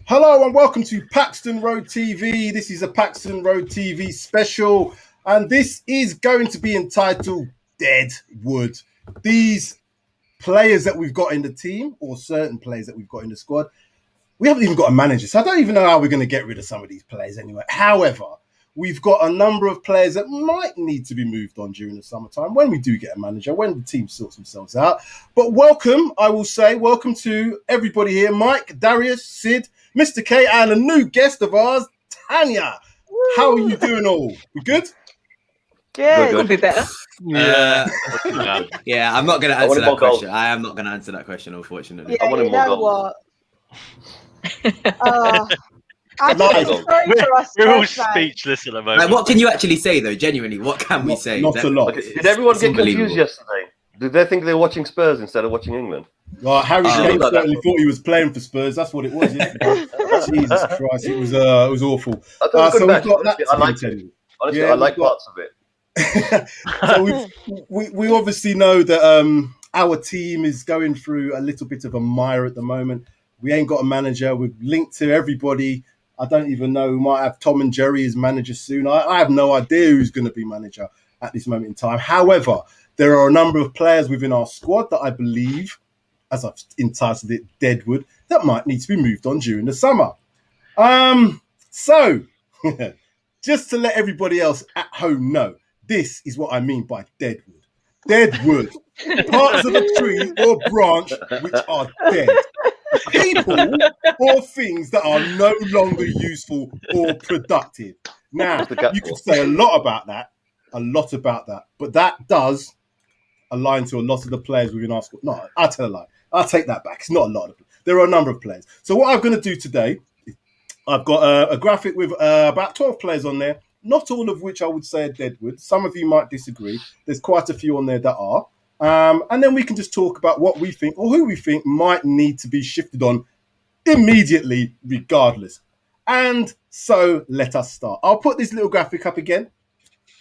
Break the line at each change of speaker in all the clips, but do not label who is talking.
Hello and welcome to Paxton Road TV. This is a Paxton Road TV special, and this is going to be entitled Deadwood. These players that we've got in the team, or certain players that we've got in the squad, we haven't even got a manager, so I don't even know how we're going to get rid of some of these players anyway. However, we've got a number of players that might need to be moved on during the summertime when we do get a manager, when the team sorts themselves out. But welcome, I will say, welcome to everybody here. Mike, Darius, Sid, Mr. K, and a new guest of ours, Tanya. Woo. How are you doing all? We good?
Good. Could be better.
Yeah, I'm not going to answer that question. I am not going to answer that question, unfortunately.
Yeah, I want more goals.
We're all speechless at the moment.
Like, what can you actually say, though? Genuinely, what can we say?
Not a lot.
Did everyone get confused yesterday? Did they think they were watching Spurs instead of watching England?
Well, Harry Kane certainly thought he was playing for Spurs. That's what it was. Jesus Christ, it was awful.
So we've got that. Honestly, I like parts of it.
So we obviously know that our team is going through a little bit of a mire at the moment. We ain't got a manager. We're linked to everybody. I don't even know. We might have Tom and Jerry as manager soon. I have no idea who's going to be manager at this moment in time. However, there are a number of players within our squad that I believe, as I've entitled it, Deadwood, that might need to be moved on during the summer. So, just to let everybody else at home know, this is what I mean by Deadwood. Deadwood, parts of a tree or branch which are dead. People or things that are no longer useful or productive. Now, you could say a lot about that, but that does align to a lot of the players within our squad. No, I'll tell a lie. I'll take that back. It's not a lot of them. There are a number of players. So what I'm going to do today, I've got a graphic with about 12 players on there, not all of which I would say are Deadwood. Some of you might disagree. There's quite a few on there that are. And then we can just talk about what we think or who we think might need to be shifted on immediately, regardless. And so let us start. I'll put this little graphic up again.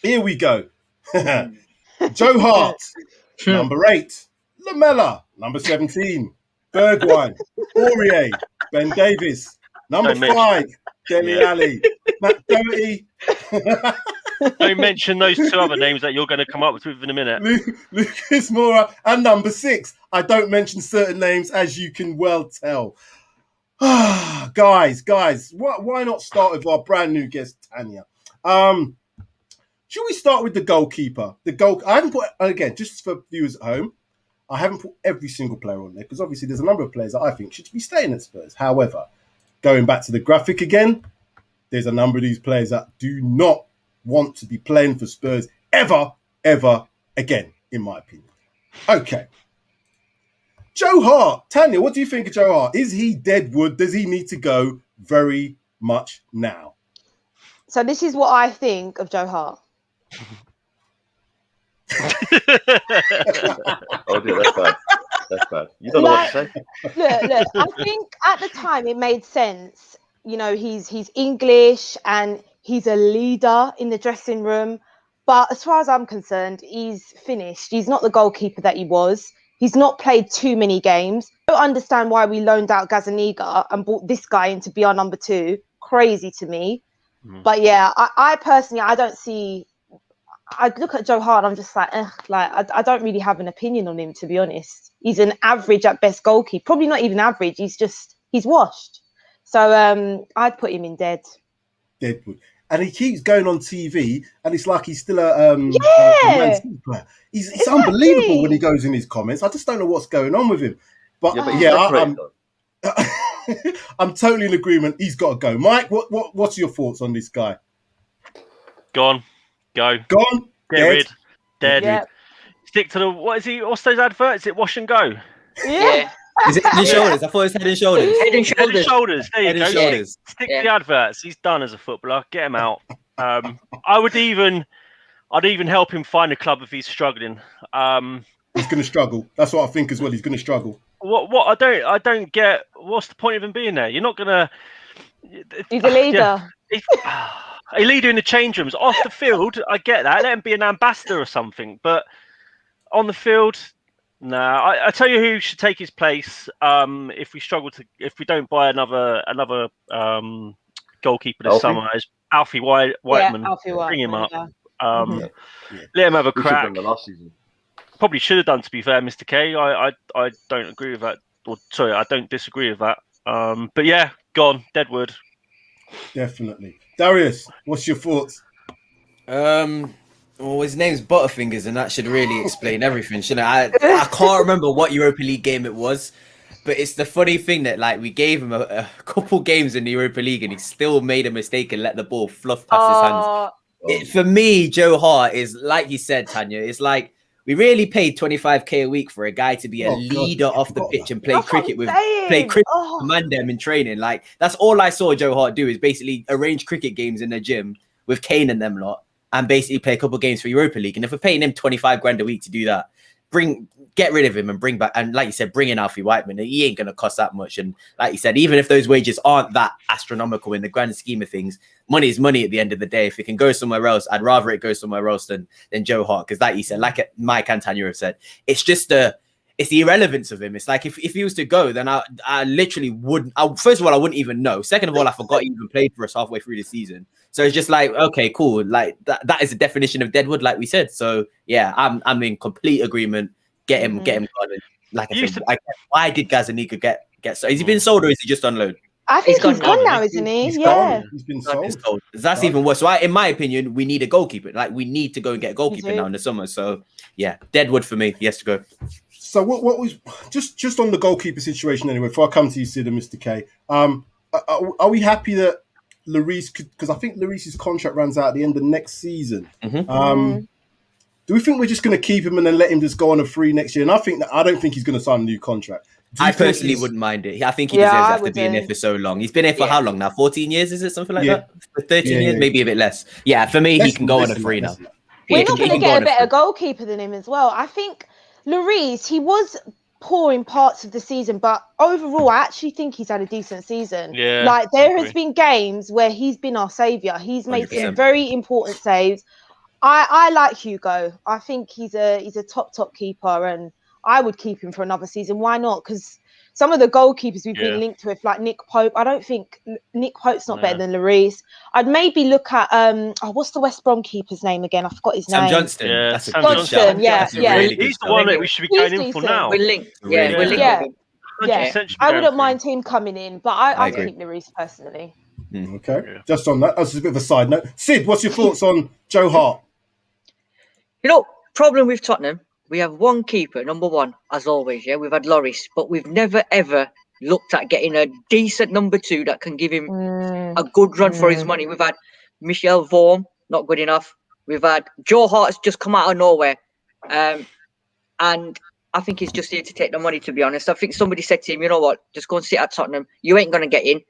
Here we go. Joe Hart, number 8. Lamella, number 17. Bergwijn, Aurier, Ben Davis, number 5. Dele Alli, Matt Doherty.
Don't mention those two other names that you're going to come up with in a minute.
Lucas Moura, and number 6. I don't mention certain names, as you can well tell. Guys, why not start with our brand new guest, Tanya? Should we start with the goalkeeper? I haven't put, again, just for viewers at home, I haven't put every single player on there because obviously there's a number of players that I think should be staying at Spurs. However, going back to the graphic again, there's a number of these players that do not want to be playing for Spurs ever again, in my opinion. Okay. Joe Hart. Tanya, what do you think of Joe Hart? Is he Deadwood? Does he need to go very much now?
So this is what I think of Joe Hart.
Oh dear, that's bad. You don't know what to say.
Look. I think at the time it made sense. You know, he's English and he's a leader in the dressing room. But as far as I'm concerned, he's finished. He's not the goalkeeper that he was. He's not played too many games. I don't understand why we loaned out Gazaniga and brought this guy in to be our number 2. Crazy to me. But yeah, I personally, I don't see. I look at Joe Hart and I'm just like, I don't really have an opinion on him, to be honest. He's an average at best goalkeeper. Probably not even average. He's washed. So I'd put him in
Deadwood. And he keeps going on TV and it's like he's still a Man City player. It's unbelievable when he goes in his comments. I just don't know what's going on with him. But I'm totally in agreement. He's got to go. Mike, what's your thoughts on this guy?
Gone. Go.
Gone.
Dead. Yep. Stick to the what's those adverts? Is it wash and go?
Yeah.
Is it head and shoulders? I thought it was head and shoulders.
Head and shoulders. There you go.
Shoulders.
Stick to the adverts. He's done as a footballer. Get him out. I'd even help him find a club if he's struggling.
He's going to struggle. That's what I think as well. He's going to struggle.
What I don't get. What's the point of him being there? You're not going to.
He's a leader.
A leader in the change rooms. Off the field, I get that. Let him be an ambassador or something. But on the field, Nah, I tell you who should take his place. If we don't buy another goalkeeper this summer, is Alfie Whiteman.
Yeah, Alfie
Bring him up.
Whiteman,
Let him have a
We should have
crack.
done the last season.
Probably should have done, to be fair, Mr. K. I don't agree with that. Or sorry, I don't disagree with that. But yeah, gone. Deadwood.
Definitely. Darius, what's your thoughts?
Well, his name's Butterfingers, and that should really explain everything, shouldn't it? I can't remember what Europa League game it was, but it's the funny thing that like we gave him a couple games in the Europa League, and he still made a mistake and let the ball fluff past his hands. For me, Joe Hart is like you said, Tanya. It's like we really paid 25k a week for a guy to be a leader off the pitch and play cricket with Mandem in training. Like that's all I saw Joe Hart do is basically arrange cricket games in the gym with Kane and them lot, and basically play a couple of games for Europa League. And if we're paying him 25 grand a week to do that, get rid of him and bring back, and like you said, bring in Alfie Whiteman. He ain't going to cost that much. And like you said, even if those wages aren't that astronomical in the grand scheme of things, money is money at the end of the day. If it can go somewhere else, I'd rather it go somewhere else than Joe Hart. Because like you said, like Mike and Tanya have said, it's just it's the irrelevance of him. It's like if he was to go, then I literally wouldn't. First of all, I wouldn't even know. Second of all, I forgot he even played for us halfway through the season. So it's just like, okay, cool. Like that is the definition of Deadwood, like we said. So yeah, I'm in complete agreement. Get him gone. And like I said, why did Gazzaniga get so? Has he been sold or is he just on loan?
I think he's gone now, isn't he?
He's
Yeah.
gone. He's been sold.
That's even worse. So in my opinion, we need a goalkeeper. Like we need to go and get a goalkeeper now in the summer. So yeah, Deadwood for me. Yes to go.
So what was just on the goalkeeper situation anyway? Before I come to you, Sid and Mr. K, are we happy that Lloris could? Because I think Lloris's contract runs out at the end of next season. Do we think we're just going to keep him and then let him just go on a free next year? And I don't think he's going to sign a new contract.
I personally wouldn't mind it. I think he deserves to have to be in there for so long. He's been here for how long now? 14 years, is it something like that? For 13 years, maybe a bit less. Yeah, for me, he can go on a free now.
We're not going to get a better goalkeeper than him as well. I think Lloris, he was poor in parts of the season, but overall, I actually think he's had a decent season. Yeah, like there has been games where he's been our saviour. He's made 100%. Some very important saves. I like Hugo. I think he's a top keeper, and I would keep him for another season. Why not? Because some of the goalkeepers we've been linked with, like Nick Pope, I don't think Nick Pope's not better than Lloris. I'd maybe look at what's the West Brom keeper's name again? I forgot his name.
Sam Johnston. Yeah,
that's Sam Johnston. Yeah.
He's the one that we should be going in for now.
We're linked. Yeah, we're linked.
Yeah. I wouldn't mind him coming in, but I'd keep Lloris personally.
Okay. Yeah. Just on that, that's a bit of a side note. Sid, what's your thoughts on Joe Hart?
You know, problem with Tottenham, we have one keeper, number one, as always. Yeah, we've had Lloris, but we've never ever looked at getting a decent number two that can give him a good run for his money. We've had Michel Vorm, not good enough. We've had Joe Hart's just come out of nowhere, and I think he's just here to take the money. To be honest, I think somebody said to him, "You know what? Just go and sit at Tottenham. You ain't gonna get in.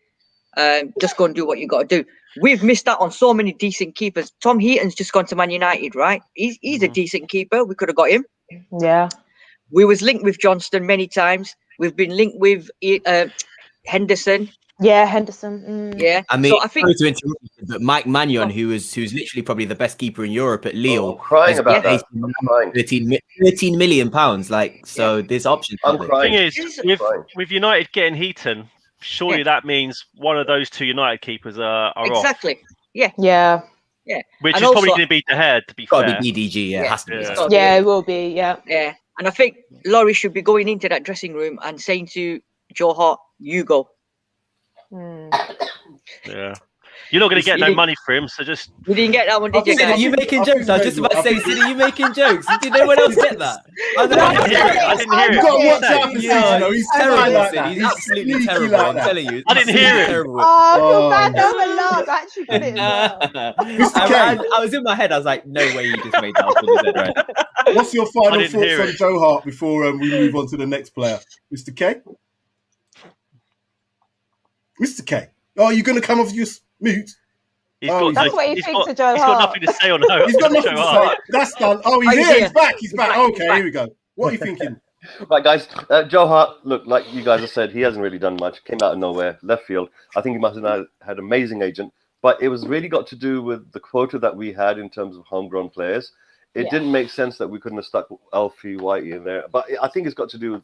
Just go and do what you got to do." We've missed out on so many decent keepers. Tom Heaton's just gone to Man United, right? He's a decent keeper. We could have got him.
Yeah.
We was linked with Johnston many times. We've been linked with Henderson.
Yeah, Henderson.
Yeah.
I mean,
so I think
but Mike Magnon, who's literally probably the best keeper in Europe at Lille,
crying about that.
13 million pounds. Like, so there's options.
I'm crying.
The thing is, with United getting Heaton, surely that means one of those two United keepers are
exactly.
off.
Yeah.
Which and is probably going to be De Gea, to be fair.
Probably BDG, has to be.
Yeah, it will be, yeah.
And I think Laurie should be going into that dressing room and saying to Joe Hart, you go.
Yeah. You're not going to get no money for him, so just...
You didn't get that one, did you, guys?
You making jokes? I was just about to say, City, you making jokes? Did no one else get that?
I didn't hear it.
You've got to watch out for City, he's terrible like that.
He's absolutely terrible, I'm telling you.
I didn't hear it.
Oh, I feel bad. That was a laugh. I actually put it
I was in my head, I was like, no way you just made that off in his head, right?
What's your final thoughts on Joe Hart before we move on to the next player? Mr. K? Mr. K? Oh, you're going to come off your mute?
That's what he thinks of Joe Hart.
He's got nothing to say on Joe Hart.
He's got nothing to say. That's done. Oh, he's here. He's back. He's back. Okay, here we go. What are you thinking?
Right, guys. Joe Hart, look, like you guys have said, he hasn't really done much. Came out of nowhere, left field. I think he must have had an amazing agent. But it was really got to do with the quota that we had in terms of homegrown players. It didn't make sense that we couldn't have stuck Alfie Whitey in there. But I think it's got to do with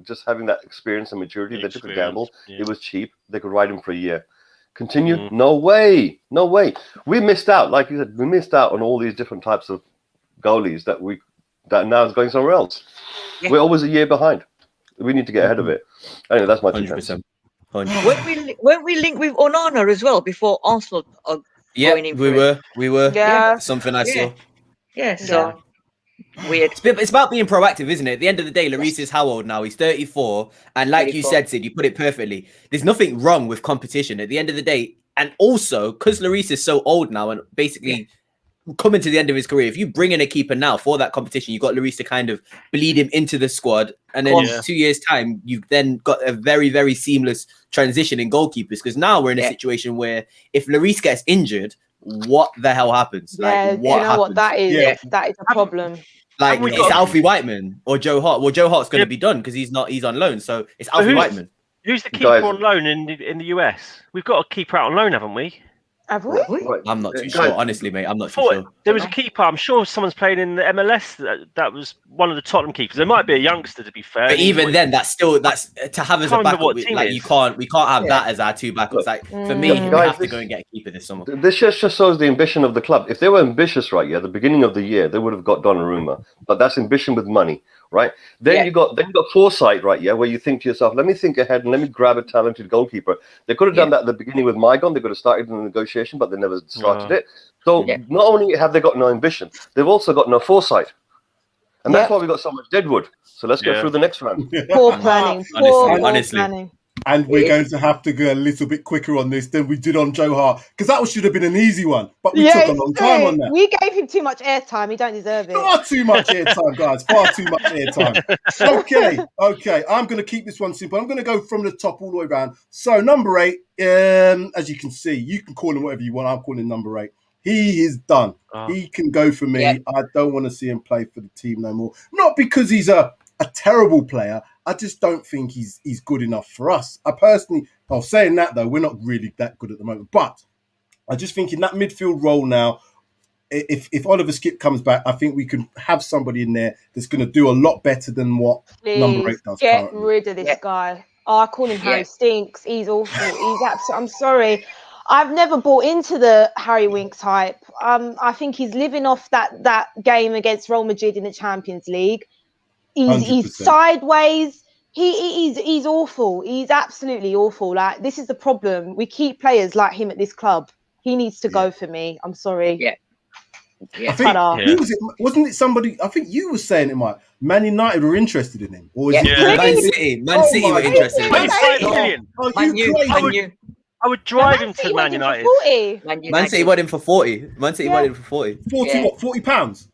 just having that experience and maturity. They took a gamble. Yeah. It was cheap. They could ride him for a year. Continue? No way. No way. We missed out. Like you said, we missed out on all these different types of goalies that now is going somewhere else. Yeah. We're always a year behind. We need to get ahead of it. Anyway, that's my 2%.
Weren't we linked with Onana as well before Arsenal are going in?
We were.
Yeah.
Something I saw.
Yeah, so weird.
It's about being proactive, isn't it? At the end of the day, Lloris is how old now? He's 34. And like 34. You said, Sid, you put it perfectly. There's nothing wrong with competition at the end of the day. And also, because Lloris is so old now and basically coming to the end of his career, if you bring in a keeper now for that competition, you've got Lloris to kind of bleed him into the squad. And then in 2 years' time, you've then got a very, very seamless transition in goalkeepers. Because now we're in a situation where if Lloris gets injured, what the hell happens?
Yeah, what that is? Yeah. That is a problem.
Like it's Alfie Whiteman or Joe Hart. Well, Joe Hart's going to be done because he's on loan. So it's Alfie Whiteman.
Who's the keeper on loan in the US? We've got a keeper out on loan, haven't we?
Have we?
I'm not too sure, honestly, mate. I'm not too sure.
There was a keeper. I'm sure someone's playing in the MLS. That was one of the Tottenham keepers. There might be a youngster, to be fair.
But even then, that's to have as a backup. Like we can't have that as our two backups. Like for me, we have to go and get a keeper this summer.
This just shows the ambition of the club. If they were ambitious, right? Yeah, at the beginning of the year, they would have got Donnarumma. But that's ambition with money. Right, then you got foresight, right? Yeah, where you think to yourself, let me think ahead and let me grab a talented goalkeeper. They could have done that at the beginning with Mygon. They could have started the negotiation, but they never started it. So not only have they got no ambition, they've also got no foresight, and that's why we got so much Deadwood. So let's go through the next round.
Poor planning, honestly. Planning.
And we're going to have to go a little bit quicker on this than we did on Joe Hart, because that should have been an easy one, but we took a long time on that.
We gave him too much airtime. He don't deserve it.
Far too much airtime, guys. Far too much airtime. Okay. I'm going to keep this one simple. I'm going to go from the top all the way around. So number 8, as you can see, you can call him whatever you want. I'm calling number 8. He is done. He can go for me. I don't want to see him play for the team no more. Not because he's a terrible player. I just don't think he's good enough for us. Saying that though, we're not really that good at the moment. But I just think in that midfield role now, if Oliver Skip comes back, I think we can have somebody in there that's going to do a lot better than what number 8 does.
Get rid of this guy. I call him Harry Stinks. He's awful. He's absolutely. I'm sorry. I've never bought into the Harry Winks hype. I think he's living off that game against Real Madrid in the Champions League. He's sideways. He's awful. He's absolutely awful. Like, this is the problem. We keep players like him at this club. He needs to go for me. I'm sorry.
I think wasn't it somebody? I think you were saying it, Mike. Man United were interested in him, or is it
Man City were interested in him.
I would drive him to Man United.
Man City wanted him for 40. Man City wanted him for 40.
40 what? 40 pounds?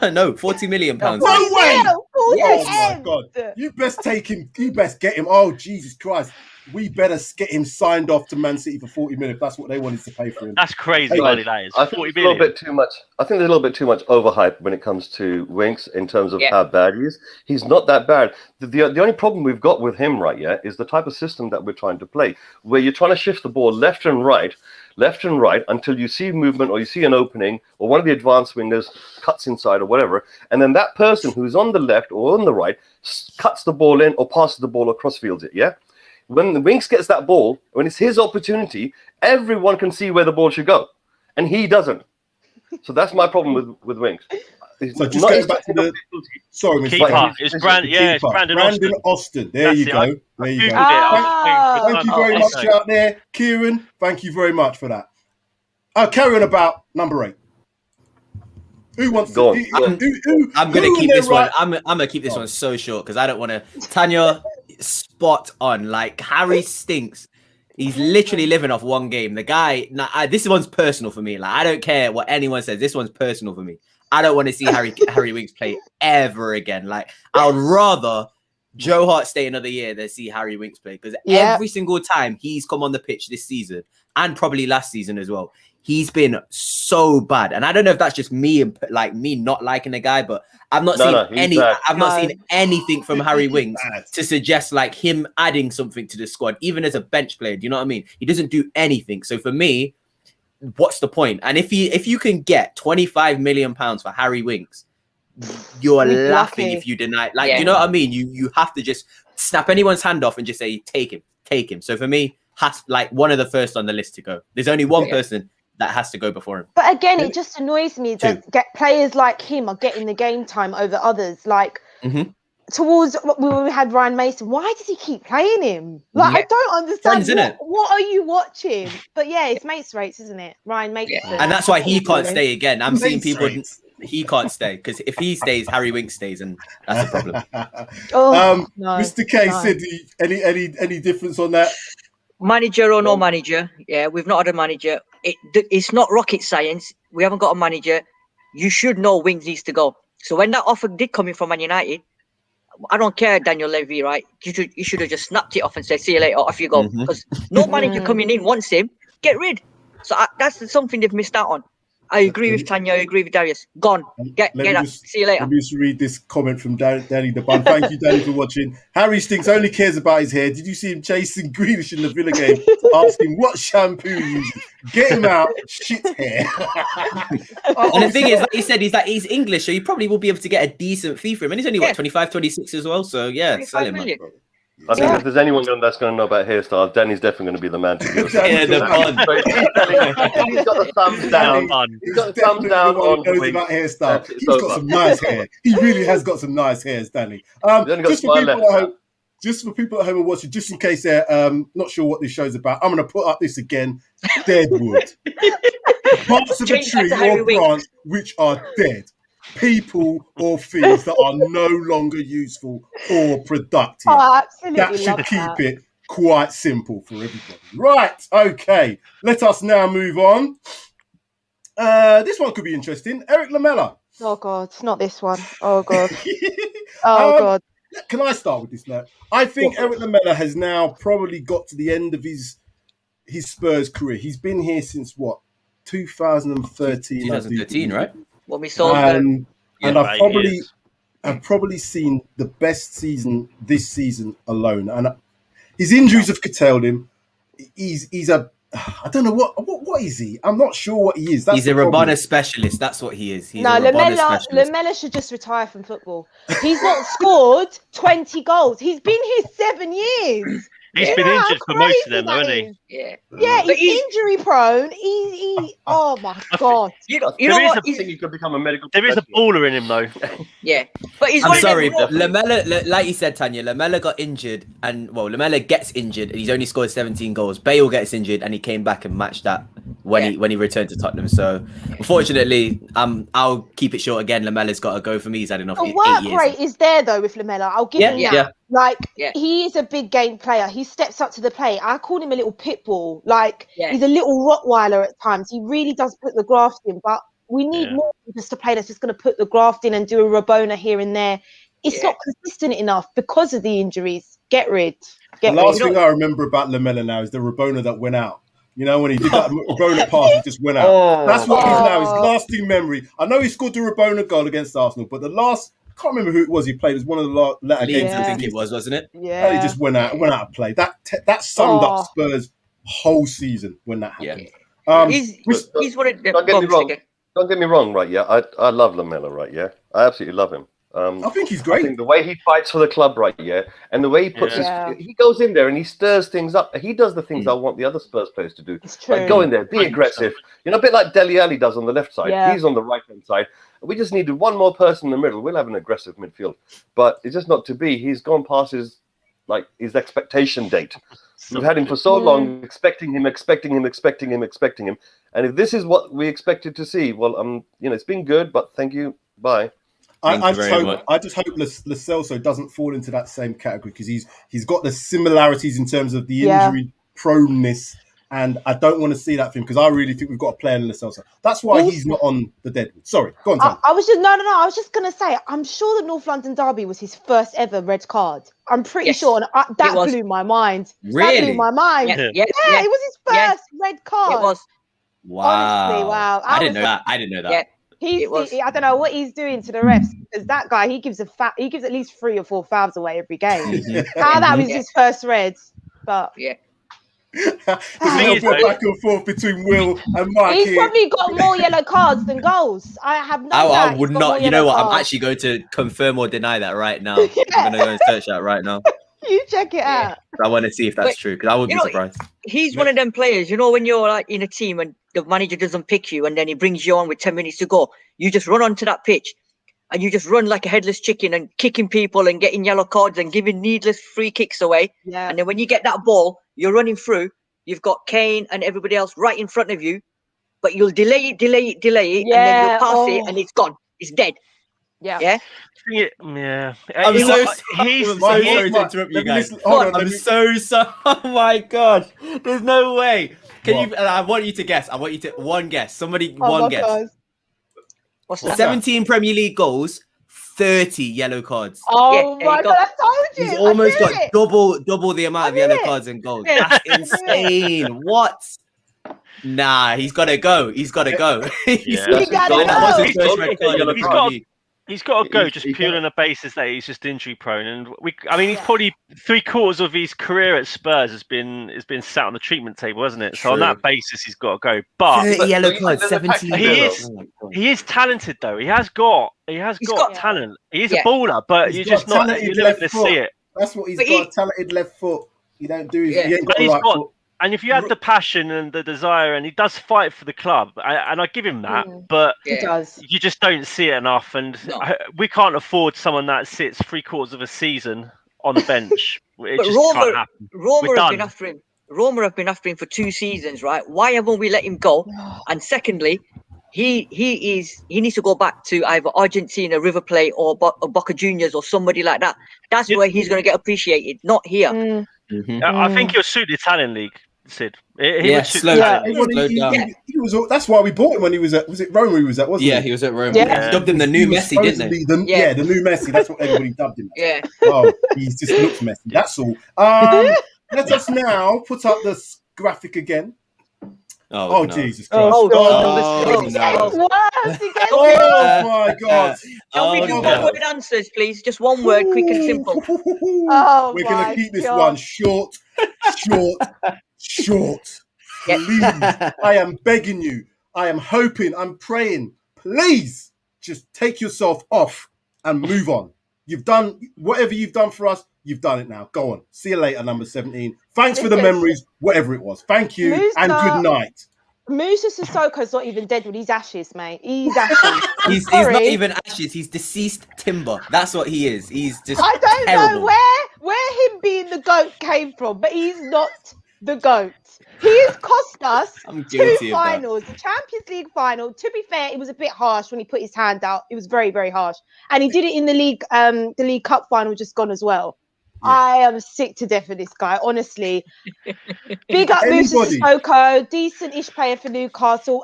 No, 40 million pounds.
No way! Oh my God! You best take him. You best get him. Oh Jesus Christ! We better get him signed off to Man City for 40 million. If that's what they wanted to pay for him.
That's crazy money. That is.
I think it's a little bit too much. I think there's a little bit too much overhype when it comes to Winks in terms of how bad he is. He's not that bad. The only problem we've got with him is the type of system that we're trying to play, where you're trying to shift the ball left and right until you see movement or you see an opening or one of the advanced wingers cuts inside or whatever, and then that person who's on the left or on the right cuts the ball in or passes the ball or crossfields it. When the Winks gets that ball, when it's his opportunity, everyone can see where the ball should go, and he doesn't. So that's my problem with Winks.
So just going back to the
keeper. It's Brandon Austin.
There you go. Thank you very much out there, Kieran. Thank you very much for that. Carry on about number 8. Who wants
to?
I'm going to keep this one. I'm going to keep this one so short because I don't want to. Tanya, spot on. Like, Harry Stinks. He's literally living off one game. The guy. This one's personal for me. Like, I don't care what anyone says. This one's personal for me. I don't want to see Harry Winks play ever again. Like, I would rather Joe Hart stay another year than see Harry Winks play, because every single time he's come on the pitch this season and probably last season as well, he's been so bad. And I don't know if that's just me and like me not liking the guy, but I've not seen anything from Harry Winks to suggest like him adding something to the squad, even as a bench player. Do you know what I mean? He doesn't do anything. So for me, what's the point? And if you can get £25 million for Harry Winks, you're laughing if you deny. Like, you know what I mean? You have to just snap anyone's hand off and just say, take him. So for me, has like one of the first on the list to go. There's only one person that has to go before him.
But again, it just annoys me that players like him are getting the game time over others. Like towards when we had Ryan Mason, why does he keep playing him? Like I don't understand. What are you watching? But yeah, it's mates rates, isn't it? Ryan Mason.
And that's why he can't stay again. I'm seeing people. He can't stay because if he stays, Harry Winks stays, and that's a problem.
Mr. K said, any difference on that?
Manager or no manager? Yeah, we've not had a manager. It's not rocket science. We haven't got a manager. You should know Winks needs to go. So when that offer did come in from Man United, I don't care, Daniel Levy, right? You should have just snapped it off and said, see you later, off you go. Because no manager coming in wants him. Get rid. So that's something they've missed out on. I agree with Tanya. I agree with Darius. Gone. Get out. See you later.
Let me just read this comment from Danny the Bun. Thank you, Danny, for watching. Harry Stinks only cares about his hair. Did you see him chasing Grealish in the Villa game? Asking what shampoo he uses. Get him out. Shit hair.
And the thing is, like he said, he's English, so you probably will be able to get a decent fee for him. And he's only, 25, 26 as well. So, yeah, sell him.
I think if there's anyone that's going to know about hairstyles, Danny's definitely going to be the man to do it.
The Bun.
He's got the thumbs down. He's got the thumbs down on the wing.
About hairstyle. He's got some nice hair. He really has got some nice hairs, Danny. Just for people at home and watching, just in case they're not sure what this show's about, I'm going to put up this again. Deadwood. Parts of a tree or branch which are dead. People or things that are no longer useful or productive.
Absolutely.
That should keep it quite simple for everybody. Right, okay. Let us now move on. This one could be interesting. Eric Lamela.
Oh, God, not this one. Oh, God. God.
Can I start with this now? I think Eric Lamela has now probably got to the end of his Spurs career. He's been here since, 2013?
2013, right?
What we saw,
and I've probably seen the best season this season alone, and his injuries have curtailed him. He's a I don't know what is he? I'm not sure what he is.
He's a Rabona specialist. That's what he is.
Lamela should just retire from football. He's not scored 20 goals. He's been here 7 years.
He's been injured for most of them, though, hasn't
he?
Yeah, he's injury prone. Oh my God.
You know what?
I think he could become a medical.
There is a baller in him, though.
Yeah, but he's.
I'm sorry, Lamela, like you said, Tanya, Lamela got injured, and Lamela gets injured, and he's only scored 17 goals. Bale gets injured, and he came back and matched that when he returned to Tottenham. So, unfortunately, I'll keep it short again. Lamela's got to go for me. He's had enough.
The work rate is there though with Lamela. I'll give him that. Like he is a big game player. He steps up to the plate. I call him a little pit bull. Like he's a little Rottweiler at times. He really does put the graft in, but we need more just to play that's just going to put the graft in and do a Rabona here and there. It's not consistent enough because of the injuries. Get rid.
The last thing I remember about Lamela now is the Rabona that went out. You know, when he did that Rabona pass, it just went out. That's what he's now. His lasting memory. I know he scored the Rabona goal against Arsenal, but the last, I can't remember who it was he played. It was one of the latter games.
I think it was, wasn't it?
Yeah. He just went out of play. That summed up Spurs' whole season when that happened.
He's what it.
Don't get me wrong. Don't get me wrong, right? Yeah, I love Lamela, right? Yeah, I absolutely love him.
I think he's great.
I think the way he fights for the club, right? Yeah, and the way he puts he goes in there and he stirs things up. He does the things I want the other Spurs players to do. Like go in there, be aggressive. You know, a bit like Dele Alli does on the left side. Yeah. He's on the right hand side. We just needed one more person in the middle. We'll have an aggressive midfield, but it's just not to be. He's gone past his expectation date. We've had him for so long, expecting him, and if this is what we expected to see, well, it's been good, but thank you, bye.
I just hope Lo Celso doesn't fall into that same category because he's got the similarities in terms of the injury proneness, and I don't want to see that for him because I really think we've got a player in Lo Celso. That's why he's not on the Deadwood. Sorry, go on, Tom.
I was just gonna say I'm sure the North London derby was his first ever red card. I'm pretty sure, and that blew my mind.
Really?
That blew my mind. Yeah, it was his first red card.
It was.
Wow. Honestly, wow.
I didn't know that.
Yeah. I don't know what he's doing to the refs because that guy he gives at least 3 or 4 fouls away every game. How that was his first red, but
There's a little bit back and forth between Will and Mike
He's
here.
probably got more yellow cards than goals. I have no doubt.
I
he's
would
got
not.
more
You know
yellow
what? I'm
cards.
actually going to confirm or deny that right now. I'm going to go and search that right now.
You check it out.
I want to see if that's true because I would be surprised.
He's one of them players, you know, when you're like in a team and the manager doesn't pick you and then he brings you on with 10 minutes to go, you just run onto that pitch and you just run like a headless chicken and kicking people and getting yellow cards and giving needless free kicks away.
Yeah.
And then when you get that ball, you're running through, you've got Kane and everybody else right in front of you, but you'll delay it, and then you'll pass it and it's gone. It's dead.
Yeah.
Yeah.
Yeah.
I'm so
He's
sorry to interrupt you guys. I'm so sorry. Oh my god. There's no way. Can you? I want you to guess. I want you to one guess. Somebody one guess.
God.
What's that?
17 Premier League goals, 30 yellow cards.
Oh
Yeah,
my
there you
God! I told you.
He's almost got
it.
double the amount of
knew
yellow
it.
cards and goals. That's insane. What? Nah, he's got to go. He's got to go.
He gotta go.
That was his first red card in the Premier League.
He's got to go just purely on the basis that he's just injury prone, and he's probably 3/4 of his career at Spurs has been sat on the treatment table, hasn't it? So on that basis, he's got to go. But
30 yellow cards, 17.
He is talented though. He has got talent. He is a baller, but you're just not going to see it.
That's what he's got. A talented left foot. He don't do. He ain't got a right foot.
And if you had the passion and the desire, and he does fight for the club, and I give him that, but
he does.
You just don't see it enough. And we can't afford someone that sits 3/4 of a season on the bench. It just can't happen.
Roma have been after him for 2 seasons, right? Why haven't we let him go? And secondly, he needs to go back to either Argentina, River Plate, or Boca Juniors, or somebody like that. That's where he's going to get appreciated, not here.
I think he'll suit the Italian league, Sid. He would suit
That's why we bought him when he was at. Was it Roma? He was at, wasn't he?
Yeah, he was at Roma.
Yeah.
Dubbed him the new Messi, didn't they?
The new Messi. That's what everybody dubbed him.
Yeah.
Oh, he just looks messy. That's all. Let us now put up the graphic again.
Oh, no.
Jesus Christ!
Oh
my God!
Can we do one word answers, please? Just one word, quick and simple.
We're gonna keep this one short. Please, I am begging you. I am hoping. I'm praying. Please, just take yourself off and move on. You've done whatever you've done for us. You've done it now. Go on. See you later, number 17. Thanks for the memories, whatever it was. Thank you and good night.
Musa Sissoko's not even Deadwood. He's ashes, mate. He's ashes.
He's not even ashes. He's deceased timber. That's what he is. He's just
I don't
terrible.
know where him being the GOAT came from, but he's not the GOAT. He has cost us 2 finals, the Champions League final. To be fair, it was a bit harsh when he put his hand out. It was very, very harsh. And he did it in the League Cup final just gone as well. Yeah. I am sick to death of this guy, honestly. Big up Musa Sissoko, decent-ish player for Newcastle.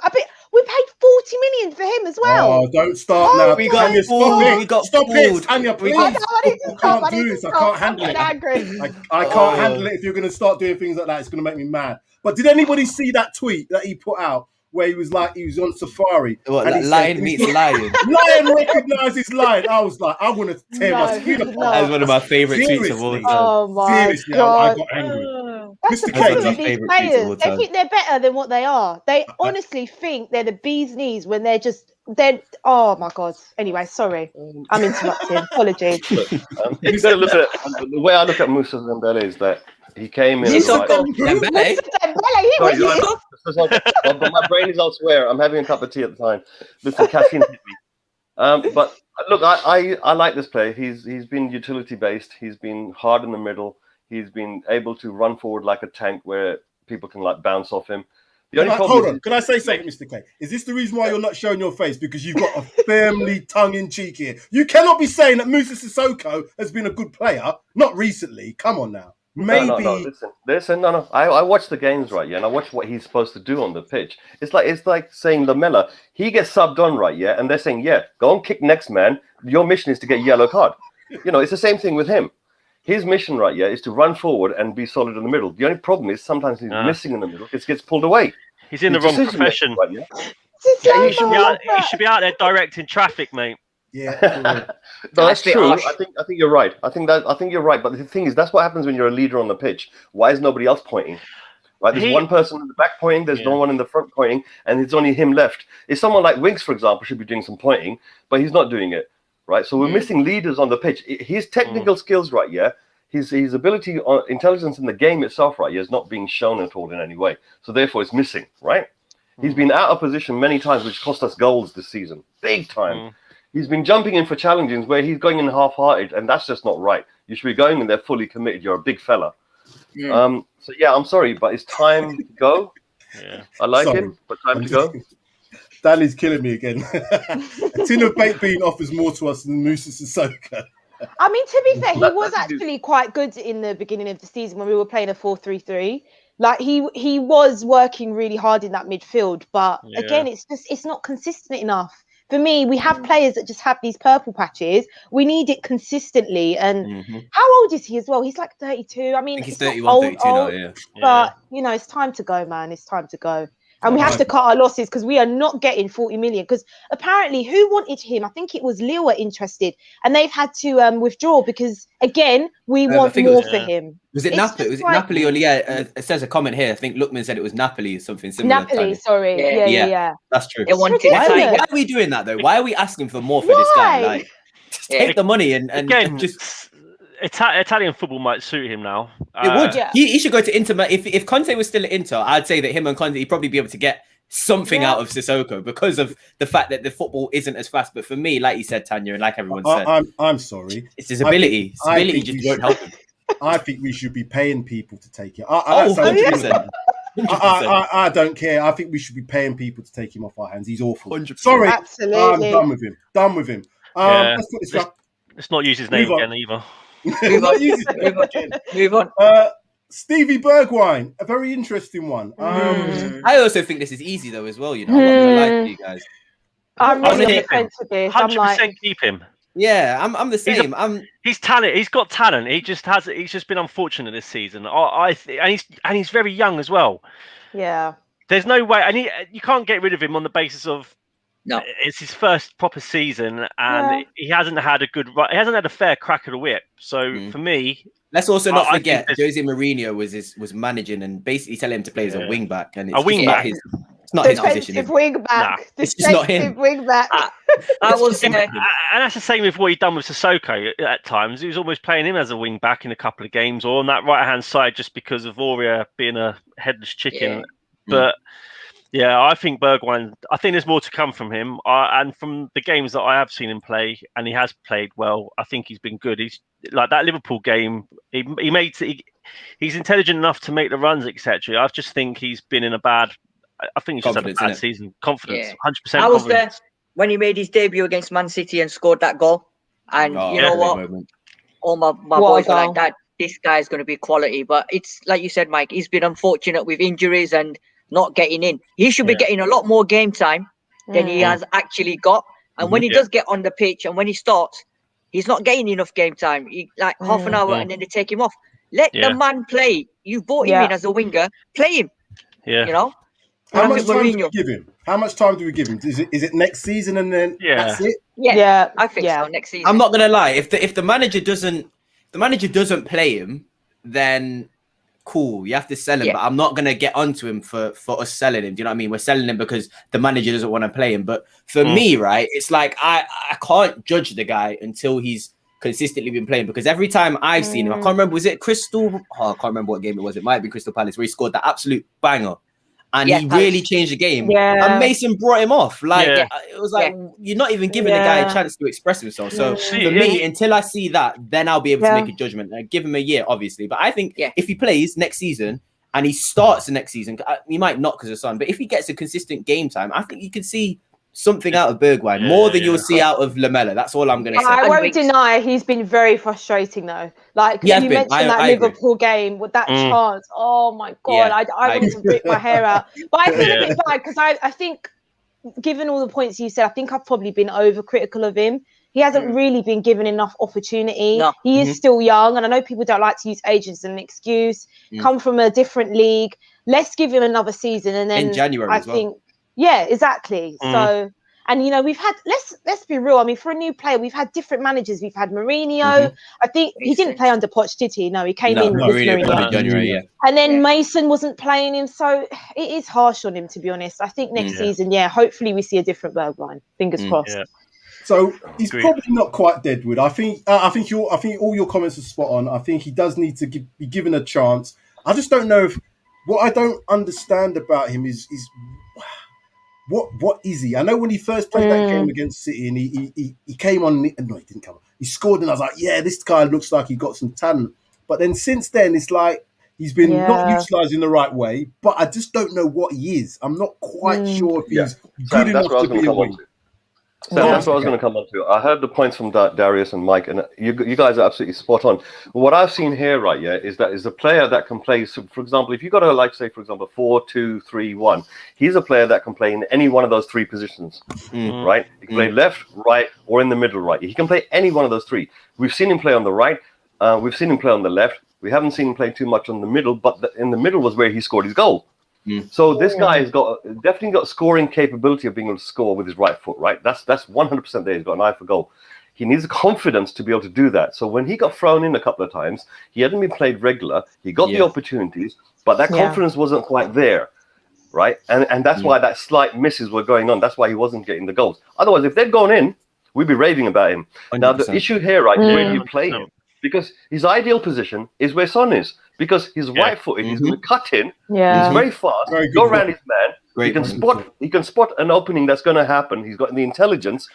We paid 40 million for him as well.
Oh, don't start now.
We got fooled.
Stop it, Tanya, please. I can't do this. I can't handle it. I can't handle it. If you're going to start doing things like that, it's going to make me mad. But did anybody see that tweet that he put out where he was on safari?
What, like lion meets lion?
Lion recognizes lion. I was like, I want to tear my skin apart.
That was one of my favorite tweets of all time.
Oh my
Seriously,
God.
I got angry.
Mr. K, these players, they think they're better than what they are. They honestly think they're the bee's knees when they're oh my God. Anyway, sorry. I'm interrupting. Apologies.
You got to look at it. The way I look at Musa Dembele is that he came in. But my brain is elsewhere. I'm having a cup of tea at the time. Listen, caffeine hit me. But look, I like this player. He's been utility based. He's been hard in the middle. He's been able to run forward like a tank where people can like bounce off him.
Hold on. Can I say something, Mr. K? Is this the reason why you're not showing your face? Because you've got a family tongue-in-cheek here. You cannot be saying that Musa Sissoko has been a good player. Not recently. Come on now. Maybe.
No. Listen. No. I watch the games, right? Yeah, and I watch what he's supposed to do on the pitch. It's like saying Lamella. He gets subbed on, right? Yeah, and they're saying, yeah, go and kick next man. Your mission is to get yellow card. It's the same thing with him. His mission, right, yeah, is to run forward and be solid in the middle. The only problem is sometimes he's missing in the middle. It gets pulled away.
He's in the wrong profession.
Right, yeah?
He should be out there directing traffic, mate.
Yeah,
that's true. I think you're right. I think you're right. But the thing is, that's what happens when you're a leader on the pitch. Why is nobody else pointing? right? There's one person in the back pointing, there's no one in the front pointing, and it's only him left. If someone like Winks, for example, should be doing some pointing, but he's not doing it, right? So we're missing leaders on the pitch. His technical skills, right, his ability, intelligence in the game itself, right, is not being shown at all in any way. So therefore, it's missing, right? He's been out of position many times, which cost us goals this season, big time. He's been jumping in for challenges where he's going in half-hearted, and that's just not right. You should be going in there fully committed. You're a big fella. So yeah, I'm sorry, but it's time to go. I like him, but time to go.
Danny's killing me again. A tin of baked bean offers more to us than Musa Sissoko.
I mean, to be fair, he was actually quite good in the beginning of the season when we were playing a 4-3-3. Like he was working really hard in that midfield, but again, it's not consistent enough. For me, we have players that just have these purple patches. We need it consistently. And how old is he as well? He's like 32. I mean,
I think he's
it's
31,
old,
32 now, yeah.
But, you know, it's time to go, man. It's time to go. And we have to cut our losses because we are not getting 40 million. Because apparently, who wanted him? I think it was Lille were interested. And they've had to withdraw because, again, we want more for him.
Was it Napoli? Was it Napoli or it says a comment here. I think Lookman said it was Napoli, something similar.
Napoli, sorry. Yeah.
That's true.
Why
are we doing that, though? Why are we asking for more for this guy? Like, just take the money and
again,
just...
Italian football might suit him now.
It would. He should go to Inter. If Conte was still at Inter, I'd say that him and Conte, he'd probably be able to get something out of Sissoko because of the fact that the football isn't as fast. But for me, like you said, Tanya, and like everyone said,
I'm sorry.
It's his ability. His ability just won't help him.
I think we should be paying people to take it.
100%.
I don't care. I think we should be paying people to take him off our hands. He's awful.
100%.
Sorry.
Absolutely.
I'm done with him. Let's put this up.
Let's not use his name again either.
Move on.
Stevie Bergwijn, a very interesting one.
I also think this is easy though as well. You know, I'm not gonna lie to you guys.
I'm really on the fence with this.
100% keep him.
Yeah, I'm the same.
He's talent. He's got talent. He's just been unfortunate this season. And he's very young as well.
Yeah.
There's no way, and you can't get rid of him on the basis of it's his first proper season, and he hasn't had a fair crack at the whip. So for me,
let's also not forget Jose Mourinho was managing and basically telling him to play as a wing back, and it's not his position.
Wing back.
It's just not him.
Wing back.
I will say, and that's the same with what he'd done with Sissoko at times. He was almost playing him as a wing back in a couple of games, or on that right hand side, just because of Aurea being a headless chicken. But yeah, I think Bergwijn. I think there's more to come from him, and from the games that I have seen him play, and he has played well. I think he's been good. He's like that Liverpool game. He's intelligent enough to make the runs, etc. I just think he's been in a bad. I think he's just had a bad season. Confidence, 100%.
I was there when he made his debut against Man City and scored that goal. And you know what? All my boys are like that. This guy's going to be quality. But it's like you said, Mike. He's been unfortunate with injuries and not getting in. He should be getting a lot more game time than he has actually got. And when he does get on the pitch and when he starts, he's not getting enough game time. He, like half an hour and then they take him off. Let the man play. You brought him in as a winger. Play him.
Yeah.
You know.
How much time do we give him? How much time do we give him? Is it next season and then that's it?
Yeah, I think so. Next season.
I'm not gonna lie. If the manager doesn't play him, then cool. You have to sell him. But I'm not gonna get onto him for us selling him. Do you know what I mean? We're selling him because the manager doesn't want to play him. But for me, right, it's like I can't judge the guy until he's consistently been playing, because every time I've seen him, I can't remember. Was it Crystal? I can't remember what game it was. It might be Crystal Palace where he scored that absolute banger. And he really changed the game. Yeah. And Mason brought him off. Like it was like you're not even giving the guy a chance to express himself. So for me, until I see that, then I'll be able to make a judgment. Give him a year, obviously. But I think if he plays next season and he starts the next season, he might not because of Son, but if he gets a consistent game time, I think you can see something out of Bergwijn more than you'll see out of Lamela. That's all I'm going to say.
I won't deny he's been very frustrating though. Like you mentioned that Liverpool game with that chance. Oh my God, I want to rip my hair out. But I feel a bit bad because I think, given all the points you said, I think I've probably been overcritical of him. He hasn't really been given enough opportunity. No. He is still young, and I know people don't like to use age as an excuse. Come from a different league. Let's give him another season, and then
in January
I think. Yeah, exactly. So, And you know, we've had let's be real. I mean, for a new player, we've had different managers. We've had Mourinho. I think he didn't play under Poch, did he? No, he came in with Mourinho.
January, yeah.
And then Mason wasn't playing him, so it is harsh on him, to be honest. I think next season, hopefully we see a different Bergwijn. Fingers crossed.
Yeah.
So he's probably not quite Deadwood. I think all your comments are spot on. I think he does need to be given a chance. I just don't know if what I don't understand about him is what is he? I know when he first played that game against City and he came on. No, he didn't come on. He scored and I was like, yeah, this guy looks like he got some talent. But then since then, it's like he's been not utilised in the right way. But I just don't know what he is. I'm not quite sure if he's good enough to be a wing.
So that's what I was going to come on to. I heard the points from Darius and Mike, and you guys are absolutely spot on. What I've seen here, right, is a player that can play. So for example, if you got a say, for example, 4-2-3-1, he's a player that can play in any one of those three positions, right? He can play left, right, or in the middle, right. He can play any one of those three. We've seen him play on the right. We've seen him play on the left. We haven't seen him play too much on the middle, but in the middle was where he scored his goal. So this guy has definitely got scoring capability of being able to score with his right foot, right? That's 100% there. He's got an eye for goal. He needs the confidence to be able to do that. So when he got thrown in a couple of times, he hadn't been played regular. He got the opportunities, but that confidence wasn't quite there, right? And that's why that slight misses were going on. That's why he wasn't getting the goals. Otherwise, if they'd gone in, we'd be raving about him. 100%. Now, the issue here, right, where you play him, because his ideal position is where Son is. Because he's right-footed, he's going to cut in. He's very fast. Go around his man. He can spot an opening that's going to happen. He's got the intelligence,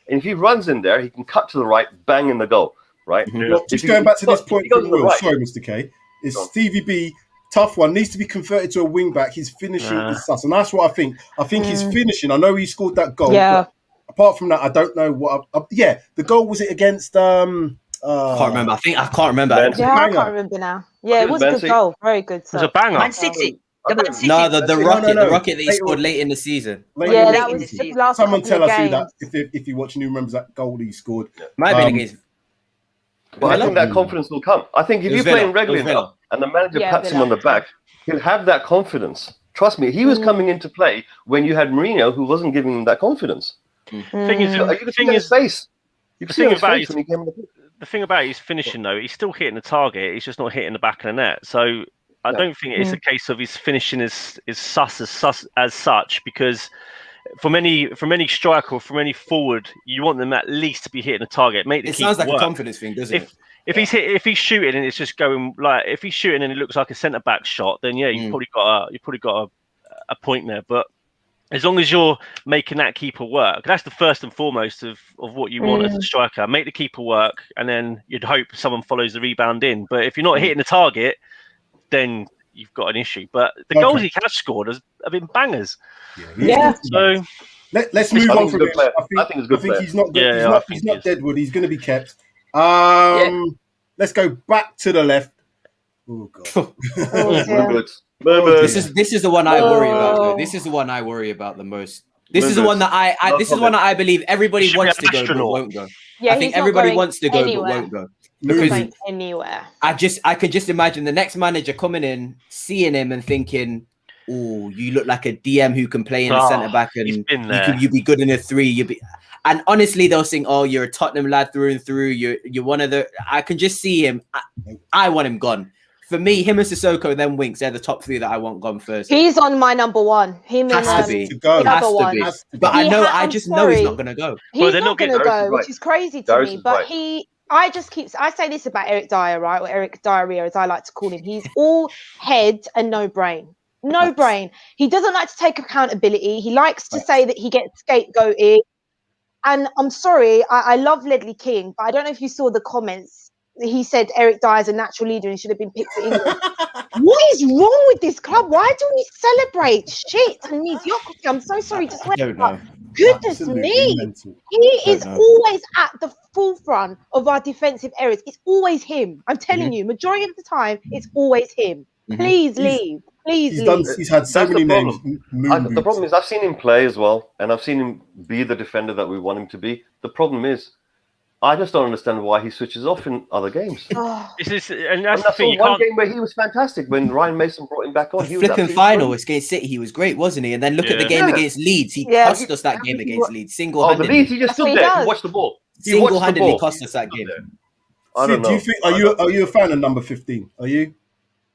and if he runs in there, he can cut to the right, bang in the goal. Right.
Well, just going back to this point from Will. Sorry, Mr. K. Is Stevie B tough one? Needs to be converted to a wing back. His finishing is sus, and that's what I think. I think his finishing. I know he scored that goal. Yeah. But apart from that, I don't know what. The goal was it against?
Can't remember. I can't remember.
I can't remember now. Yeah, it was a good goal. Very good.
It was a banger.
Man City. The
rocket that he scored late in the season.
That was the last.
Someone tell us who that. If you watch and who remembers that goal that he scored.
Might be against.
But I think that confidence will come. I think if you're playing regularly enough and the manager pats him on the back, he'll have that confidence. Trust me, he was coming into play when you had Mourinho, who wasn't giving him that confidence.
The thing is, the thing about his finishing, though, he's still hitting the target. He's just not hitting the back of the net. So I don't think it's a case of his finishing is sus as such, because from any striker or from any forward, you want them at least to be hitting the target. It
sounds like a confidence thing, doesn't it?
If he's shooting and it's just going like, if he's shooting and it looks like a centre back shot, then you've probably got a point there. But as long as you're making that keeper work, that's the first and foremost of what you want as a striker. Make the keeper work, and then you'd hope someone follows the rebound in. But if you're not hitting the target, then you've got an issue. But the goals he has scored have been bangers. So
let's move on from this. I think he's not Deadwood. He's going to be kept. Let's go back to the left. Oh God.
This is the one I worry about. Though. This is the one I worry about the most. This is the one that I believe everybody wants to go but won't go. I think everybody wants to go but won't go.
Because anywhere.
I could just imagine the next manager coming in, seeing him and thinking, "Oh, you look like a DM who can play in a centre back, and you'd be good in a 3. And honestly, they'll think, "Oh, you're a Tottenham lad through and through. You're one of the." I can just see him. I want him gone. For me, him and Sissoko, then Winks, they're the top 3 that I want gone first.
He's on my number 1. Him
has
and
to be. But I just know he's not going to go.
He's not going to go, which is crazy to me. But I say this about Eric Dyer, right? Or Eric Diarrhea, as I like to call him. He's all head and no brain. No brain. He doesn't like to take accountability. He likes to say that he gets scapegoated. And I'm sorry, I love Ledley King, but I don't know if you saw the comments. He said Eric Dyer is a natural leader and should have been picked for England. What is wrong with this club? Why do we celebrate shit and mediocrity? I'm so sorry to swear. I don't know. Goodness me. He is always at the forefront of our defensive areas. It's always him. I'm telling you, majority of the time, it's always him. Please leave. Please leave.
He's had so many names.
The problem is I've seen him play as well, and I've seen him be the defender that we want him to be. The problem is I just don't understand why he switches off in other games.
This is, and
And
that's the
that's
thing. You
one
can't.
game where he was fantastic when Ryan Mason brought him back on.
The
He was
flipping
absolutely
final
brilliant.
against City, he was great, wasn't he? And then look at the
Yeah.
game
Yeah.
against Leeds. He
Yeah.
cost us that game against Leeds
Oh, the
single-handedly.
Leeds, he just
That's what
stood
he
there
does.
and watched the ball. He watched the
Single-handedly
ball.
cost us that game.
I don't
Sid,
know.
do you think are you a fan of number 15? Are you?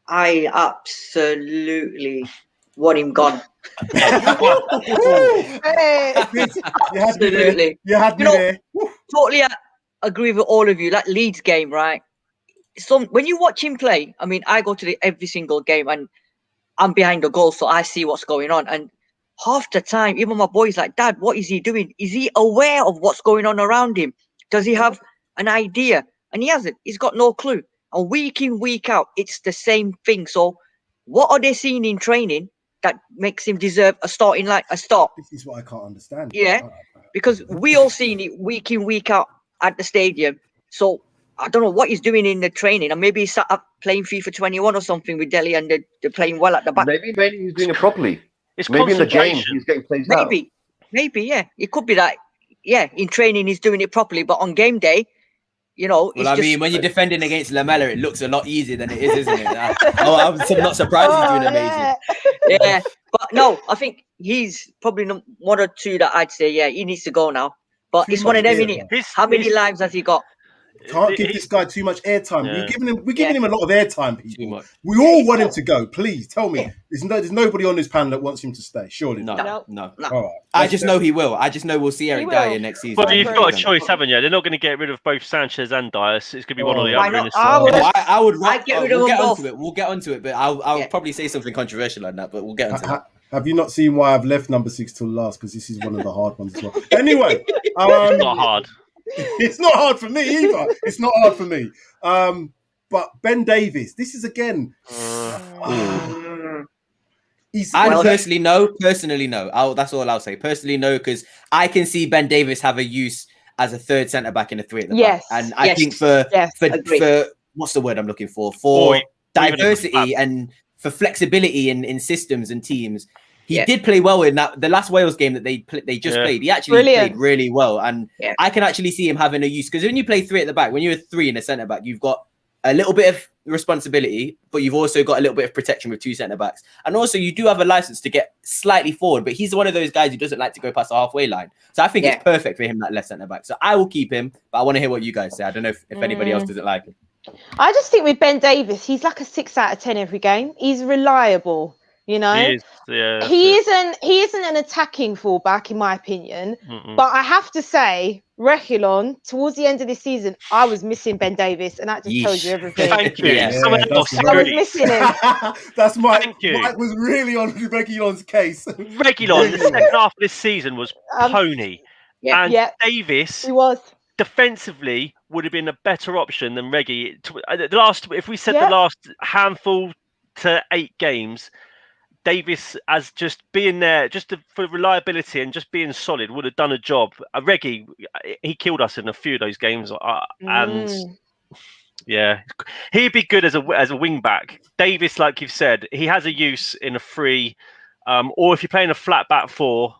I absolutely want him gone.
Hey.
You had me there.
Absolutely.
You had me
You know-
there. Woo.
Totally agree with all of you. That Leeds game, right? When you watch him play, I mean, I go to every single game and I'm behind the goal, so I see what's going on. And half the time, even my boy's like, Dad, what is he doing? Is he aware of what's going on around him? Does he have an idea? And he hasn't. He's got no clue. And week in, week out, it's the same thing. So what are they seeing in training that makes him deserve a start?
This is what I can't understand.
Yeah. Because we all seen it week in, week out at the stadium. So I don't know what he's doing in the training. And maybe he's sat up playing FIFA 21 or something with Delhi and they're playing well at the back.
Maybe he's doing it properly.
It's
Maybe in the game
concentration.
he's getting plays out.
Maybe, yeah. It could be that, yeah, in training he's doing it properly. But on game day, you know,
Well, I mean, when you're defending against Lamella, it looks a lot easier than it is, isn't it? I'm not surprised he's doing amazing.
yeah. But no, I think he's probably one or two that I'd say, yeah, he needs to go now. But it's one of them, innit? How many lives has he got?
Can't give this guy too much airtime.
Yeah.
We're giving him a lot of airtime,
Too
people.
much.
We all want him to go. Please tell me. There's nobody on this panel that wants him to stay. Surely.
No,
not.
no.
All right.
I just know he will. I just know we'll see Eric
will.
Dyer next season.
But you've got a
Very
choice, haven't you? They're not going to get rid of both Sanchez and Dias. It's going to be one or the
Why
other.
not?
In this
I would-
Oh, I would.
I'd get rid of
we'll
them
get
both.
onto it. We'll get onto it, but I'll
Yeah.
probably say something controversial on that. But we'll get onto that.
Have you not seen why I've left number 6 till last? Because this is one of the hard ones as well. Anyway,
It's not hard.
it's not hard for me either. It's not hard for me. But Ben Davies, this is again. He's
Personally, no. That's all I'll say. Personally, no, because I can see Ben Davies have a use as a third centre back in a 3 at the
Yes.
back, and I
Yes.
think for
Agreed.
what's the word I'm looking for
Or even
diversity and for flexibility in systems and teams. He
Yeah.
did play well in the last Wales game that they just
Yeah.
played. He actually
Brilliant.
played really well, and
Yeah.
I can actually see him having a use because when you play 3 at the back, when you're a 3 in a centre back, you've got a little bit of responsibility, but you've also got a little bit of protection with 2 centre backs, and also you do have a license to get slightly forward. But he's one of those guys who doesn't like to go past the halfway line, so I think
Yeah.
it's perfect for him that left centre back. So I will keep him, but I want to hear what you guys say. I don't know if anybody else doesn't like him.
I just think with Ben Davies, he's like a 6 out of 10 every game. He's reliable, you know.
He is, yeah.
He isn't an attacking fullback, in my opinion.
Mm-mm.
But I have to say, Reguilon, towards the end of this season, I was missing Ben Davies, and that just tells you
Yeesh.
everything.
Thank you.
Yeah.
Someone
Yeah,
else
that's
I was
agrees.
missing him.
That's Mike.
Thank you.
Mike was really on Reguilon's case.
Reguilon, the second half of this season was pony.
Yeah.
And
Yeah.
Davis
He was.
defensively would have been a better option than Reggie. If we said
Yeah.
the last handful to 8 games, Davis as just being there, for reliability and just being solid, would have done a job. Reggie, he killed us in a few of those games, and yeah, he'd be good as a wing back. Davis, like you've said, he has a use in a 3, or if you're playing a flat back 4.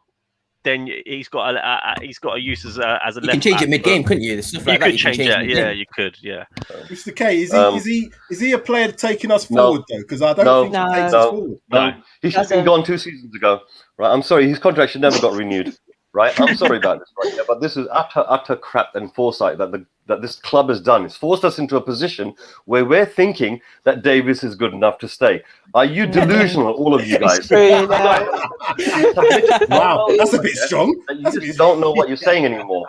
Then he's got a use as a left.
You can change
back,
it mid game, couldn't you? There's stuff like that.
could change it.
mid-game.
Yeah, you could. Yeah.
Mr. K, is he a player taking us forward though? Because I don't think he takes us forward.
No, he should have been gone 2 seasons ago. Right, I'm sorry, his contract should never got renewed. Right, I'm sorry about this. Right, yeah, but this is utter crap and foresight that this club has done. It's forced us into a position where we're thinking that Davis is good enough to stay. Are you delusional, all of you guys?
Wow, that's a bit strong.
You just don't know what you're saying anymore,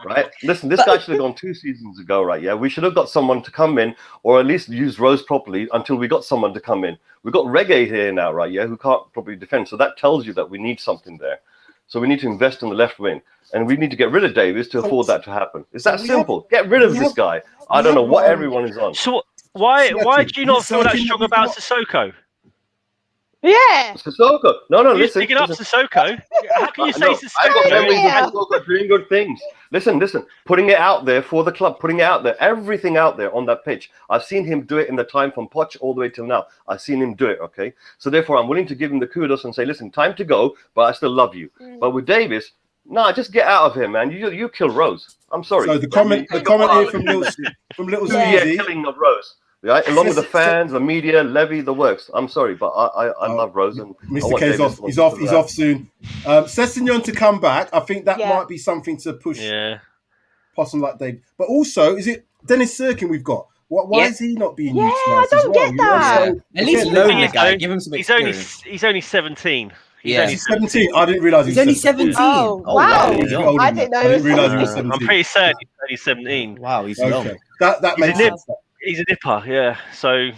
right? Listen, this guy should have gone 2 seasons ago, right? Yeah, we should have got someone to come in, or at least use Rose properly until we got someone to come in. We've got Reggae here now, right? Yeah, who can't properly defend. So that tells you that we need something there. So we need to invest in the left wing, and we need to get rid of Davis to afford that to happen. It's that simple. Get rid of this guy. I don't know what everyone is on.
So why do you not feel that strong about Sissoko?
Yeah.
Sissoko. No,
You're
listen.
picking up Sissoko. How can you say
No, I got memories
Sissoko?
of Sissoko doing good things. Listen. Putting it out there for the club, putting it out there, everything out there on that pitch. I've seen him do it in the time from Poch all the way till now. I've seen him do it, okay? So therefore, I'm willing to give him the kudos and say, listen, time to go, but I still love you. But with Davis, No, just get out of here, man. You kill Rose. I'm sorry.
So the comment here from Little Steezy.
Killing of Rose. Right? Along with the fans, the media, Levy, the works. I'm sorry, but I love Rose. And
Mr. K's off. He's off soon. Sessegnon to come back. I think that might be something to push.
Yeah.
Possum like Dave. But also, is it Dennis Sirkin we've got? Why is he not being utilised?
I don't get that.
So,
at least learn the guy. Give him some experience.
He's only 17.
He's 17. I didn't realise
he's only 17.
Oh, wow.
I
didn't know.
I didn't realise he was 17.
I'm pretty certain he's only 17.
Wow, he's young.
That makes sense.
He's a nipper, yeah. So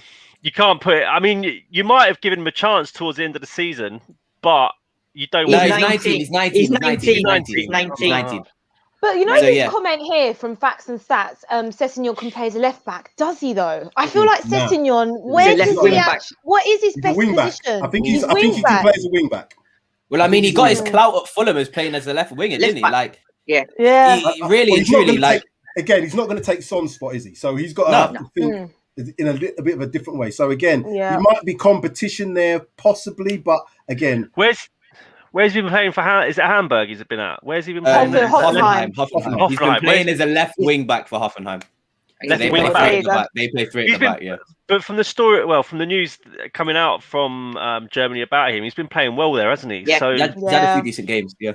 you can't put it. I mean, you might have given him a chance towards the end of the season, but you don't.
No,
want
he's 19. He's 19.
But you know this comment here from Facts and Stats, Sessegnon can play as a left back. Does he though? I feel like Sessegnon, what is his best position?
I think he can play as a wing back.
Well, I mean, he got his clout at Fulham as playing as a left winger, didn't he? Like,
yeah.
He really and truly like.
Again, he's not going to take Son's spot, is he? So he's got to have to think in a bit of a different way. So again, there might be competition there, possibly, but again,
where's he been playing for? Is it Hamburg? He's been at? Where's he been playing?
Hoffenheim. He's been playing as a left wing back for Hoffenheim. So they play three at the back, yeah.
But from the story, from the news coming out from Germany about him, he's been playing well there, hasn't he?
Yeah, so he's had a few decent games. Yeah.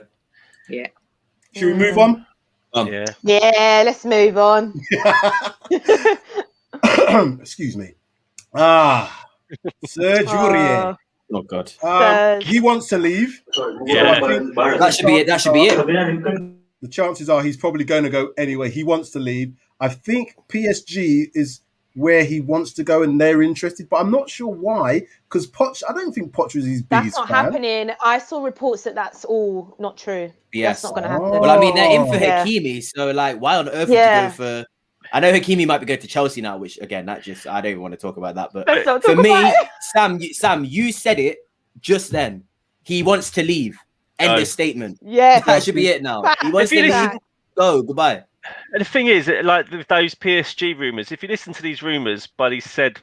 Should we move on?
Yeah, let's move on.
Excuse me. Serge Aurier.
Oh God.
He wants to leave.
Yeah.
So I think
that should be it.
The chances are he's probably going to go anyway. He wants to leave. I think PSG is where he wants to go and they're interested, but I'm not sure why, because I don't think Poch is his biggest fan.
That's not happening. I saw reports that's all not true.
Yes.
That's not going to happen.
Well, I mean, they're in for Hakimi, so like, why on earth would you go for... I know Hakimi might be going to Chelsea now, which again, I don't even want to talk about that. But for me, Sam, you said it just then. He wants to leave. End of statement.
Yeah,
that should be it now. He wants to leave. Go, goodbye.
And the thing is, like with those PSG rumours, if you listen to these rumours by these said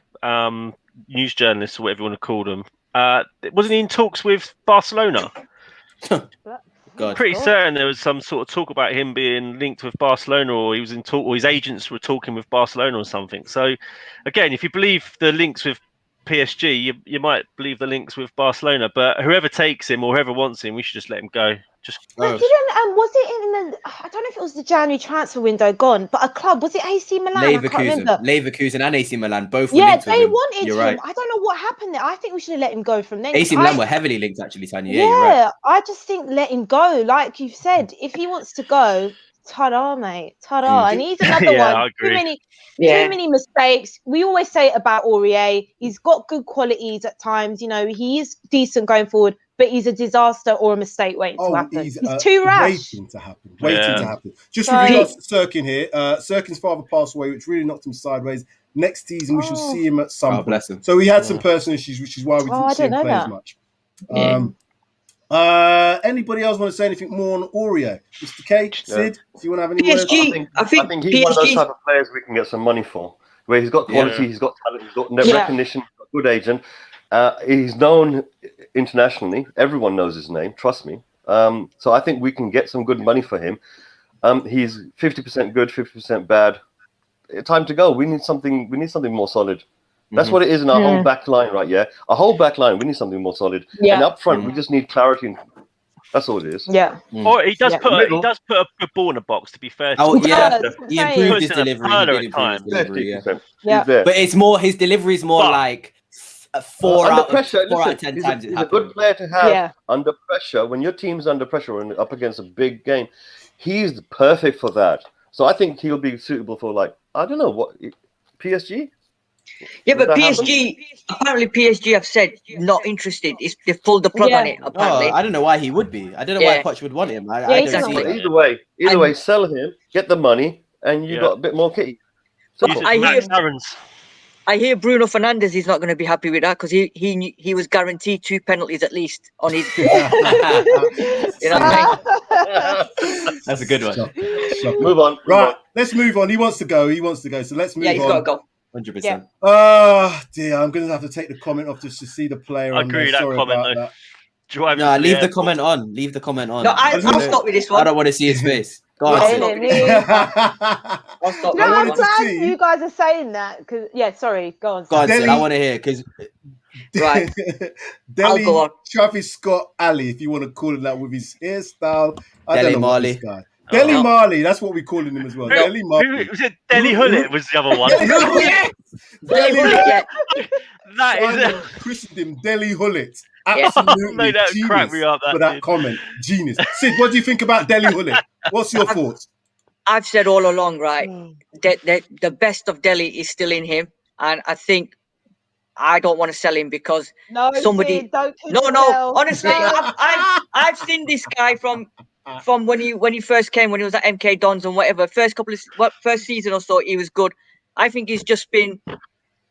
news journalists or whatever you want to call them, wasn't he in talks with Barcelona?
God.
Pretty certain there was some sort of talk about him being linked with Barcelona, or he was in talk, or his agents were talking with Barcelona or something. So, again, if you believe the links with PSG, you might believe the links with Barcelona. But whoever takes him or whoever wants him, we should just let him go.
Was it in the? I don't know if it was the January transfer window gone, but a club, was it AC Milan?
Leverkusen and AC Milan both.
Yeah, they wanted him. Right. I don't know what happened there. I think we should have let him go from then.
AC Milan were heavily linked, actually, Tanya.
Yeah,
you're right.
I just think let him go. Like you've said, if he wants to go, ta-da, mate, ta-da. And he's another one. Too many mistakes. We always say it about Aurier. He's got good qualities at times. You know, he is decent going forward, but he's a disaster or a mistake waiting to happen. He's too rash.
Waiting to happen. Just with regards to Sirkin here, Sirkin's father passed away, which really knocked him sideways. Next season, we shall see him at some point. So he had some personal issues, which is why we didn't see him play as much. Anybody else want to say anything more on Aurier? Mr. K, Sid, do you want to have any words?
I think he's one of those type of players we can get some money for, where he's got quality, he's got talent, he's got recognition, he's got a good agent. He's known internationally. Everyone knows his name. Trust me. So I think we can get some good money for him. He's 50% good, 50% bad. Time to go. We need something more solid. That's what it is in our whole back line, right? Yeah, our whole back line. We need something more solid. Yeah. And up front, we just need clarity. And that's all it is.
Yeah.
Or he does put a good ball in a box. To be fair.
Oh yeah. He improved his delivery. But it's more his delivery is more like. 4 out of 10 times.
He's a good player to have under pressure. When your team's under pressure and up against a big game, he's perfect for that. So I think he'll be suitable for, like, I don't know, what, PSG?
Yeah, but apparently PSG have said not interested. They've pulled the plug on it, apparently.
I don't know why he would be. I don't know why Poch would want him. I don't see it.
Either way, sell him, get the money, and you got a bit more kitty.
So I hear Bruno Fernandes is not going to be happy with that because he was guaranteed 2 penalties at least on his. You know what I
mean? That's a good one.
Move on.
Right, let's move on. He wants to go. So let's move on.
Yeah, he's got to go.
100%.
Oh dear, I'm going to have to take the comment off just to see the player.
I agree with that comment though. driving.
No,
to
leave the
airport.
comment on. Leave the comment on.
No, I'll stop with this
I
one.
don't want to see his face. Go on,
I'll
Sid.
stop with this one.
I
I'll stop
No,
with
I'm
this
wanted
one.
to
glad
see-
you guys are saying that because sorry, go on.
Go on, Sid. I
Delhi-
want to hear because
Right.
Delhi
go on.
Travis Scott Ali, if you want to call him that, with his hairstyle. I
Delhi
don't know
Marley.
what this guy. Delhi
No.
Marley, that's what we're calling him as well.
Who-
Delhi Marley.
Who was it? Delhi Hullet was the other one.
Yes!
Delhi
Delhi
Hullet, yeah.
That is
Simon
it.
christened him Delhi Hullet.
Yeah.
Absolutely
Mate, that
genius
cracked me up, that
for that
did.
comment. Genius. Sid, what do you think about Delhi Hullet? What's your thoughts?
I've said all along, right,
Mm.
that the best of Delhi is still in him, and I think I don't want to sell him because
No,
somebody.
Sid, don't keep
No,
it
no.
self.
Honestly,
No.
I've seen this guy from when he first came, when he was at MK Dons and whatever. First season or so, he was good. I think he's just been.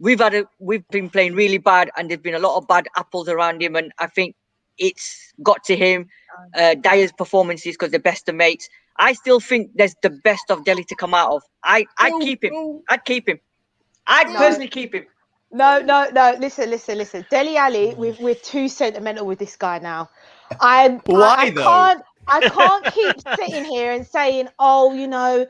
We've been playing really bad, and there's been a lot of bad apples around him, and I think it's got to him. Dyer's performances because they're best of mates. I still think there's the best of Delhi to come out of. I'd keep him. I'd keep him. I'd personally keep him.
No. Listen. Dele Alli, we're too sentimental with this guy now. I can't keep sitting here and saying, oh, you know,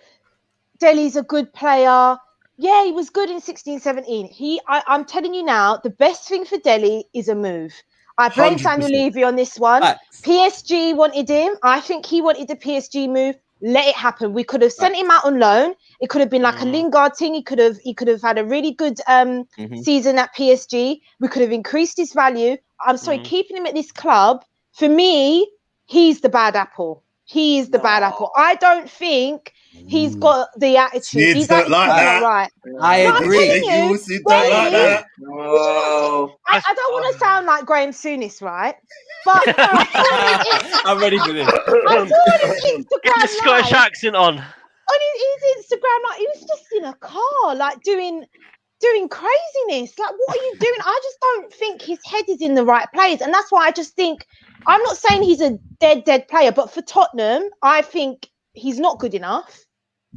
Delhi's a good player. Yeah, he was good in 16-17. I'm telling you now, the best thing for Delhi is a move. I blame
100%.
Samuel Levy on this one.
Facts.
PSG wanted him. I think he wanted the PSG move. Let it happen. We could have sent him out on loan. It could have been like a Lingard thing. He could have had a really good season at PSG. We could have increased his value. I'm sorry, keeping him at this club, for me, he's the bad apple. He is the bad apple. I don't think he's got the attitude.
Kids
His
don't
attitude's
like
not
that.
right.
I
No, I'm
agree.
telling you,
Sid don't like that.
No.
I don't want to sound like Graham Souness, right? But
I'm ready for this.
I saw his Instagram
Get the Scottish
live.
accent on.
On his Instagram, like he was just in a car, like doing craziness. Like, what are you doing? I just don't think his head is in the right place, and that's why I just think I'm not saying he's a dead player, but for Tottenham, I think he's not good enough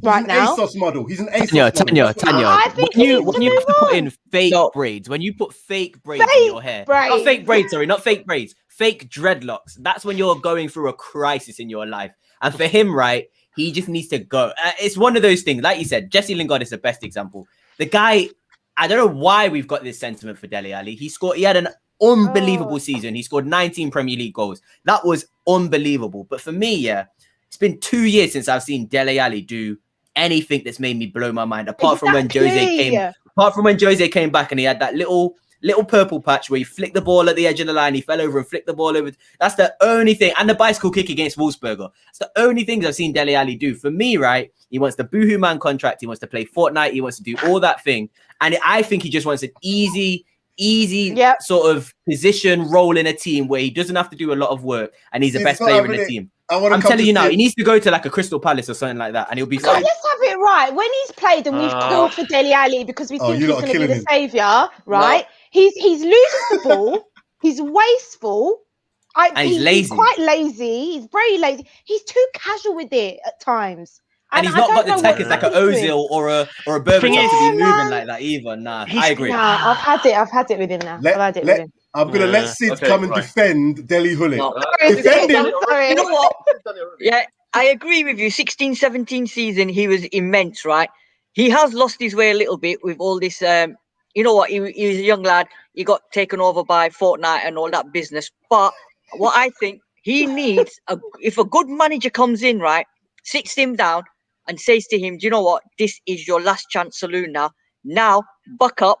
right now.
ASOS model. He's an ASOS model.
Tanya.
I think
When
he
you
needs to
when you
move
put
on.
in fake
No.
braids, when you put fake braids in your hair, not fake braids, sorry, not fake braids, fake dreadlocks. That's when you're going through a crisis in your life. And for him, right, he just needs to go. It's one of those things. Like you said, Jesse Lingard is the best example. The guy, I don't know why we've got this sentiment for Dele Alli. He had an unbelievable season. He scored 19 Premier League goals. That was unbelievable. But for me, yeah, it's been 2 years since I've seen Dele Alli do anything that's made me blow my mind. Apart from when Jose came back and he had that little purple patch where he flicked the ball at the edge of the line, he fell over and flicked the ball over. That's the only thing. And the bicycle kick against Wolfsberger. It's the only things I've seen Dele Alli do. For me, right, he wants the Boohoo Man contract. He wants to play Fortnite. He wants to do all that thing. And I think he just wants an easy sort of position role in a team where he doesn't have to do a lot of work and he's the best player in the team. I'm telling you now, he needs to go to like a Crystal Palace or something like that and he'll be fine.
Let's have it right. When he's played and we've called for Dele Alli because we think he's going to be the saviour, right? No. He's loses the ball. He's wasteful.
And he's lazy.
He's quite lazy. He's very lazy. He's too casual with it at times.
And he's not got the tech. It's like an Ozil or a Berbatov to be moving like that either. Nah, I agree.
Nah, I've had it with him now.
I'm going to let Sid come and defend Dele Hullet.
No.
Defend him.
You know what? Yeah, I agree with you. 16-17 season, he was immense, right? He has lost his way a little bit with all this. You know what? He was a young lad. He got taken over by Fortnite and all that business. But what I think he needs, if a good manager comes in, right, sits him down and says to him, do you know what? This is your last chance saloon now. Now, buck up,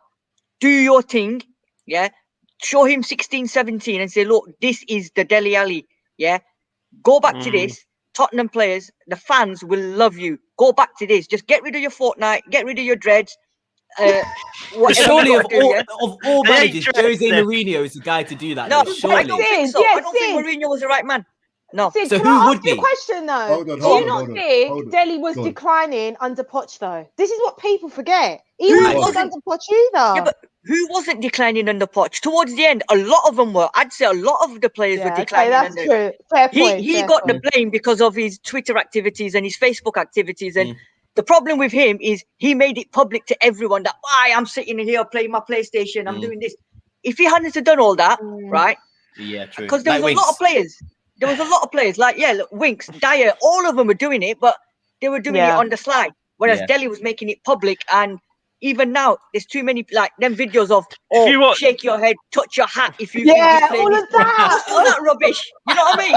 do your thing, yeah? Show him 16-17 and say, look, this is the Dele Alli, yeah? Go back to this. Tottenham players, the fans will love you. Go back to this. Just get rid of your Fortnite, get rid of your dreads.
Surely of all managers, Jose Mourinho is the guy to do that.
No,
surely.
I don't think so. I don't think Mourinho was the right man. No.
Sid,
so
can
who
I
would
ask you
be?
a question though?
Hold
Do you not think Dele was declining under Poch though? This is what people forget. He wasn't under Poch either.
Yeah, but who wasn't declining under Poch? Towards the end, a lot of them were. I'd say a lot of the players were declining.
That's true. Fair point.
He got the blame because of his Twitter activities and his Facebook activities. And the problem with him is he made it public to everyone that I'm sitting here playing my PlayStation. I'm doing this. If he hadn't done all that, right?
Yeah, true.
Because there was a lot of players. There was a lot of players like look, Winks, Dyer, all of them were doing it, but they were doing it on the slide. Whereas Delhi was making it public, and even now there's too many like them videos of shake your head, touch your hat if you think
all of that.
all that rubbish. You know what I mean?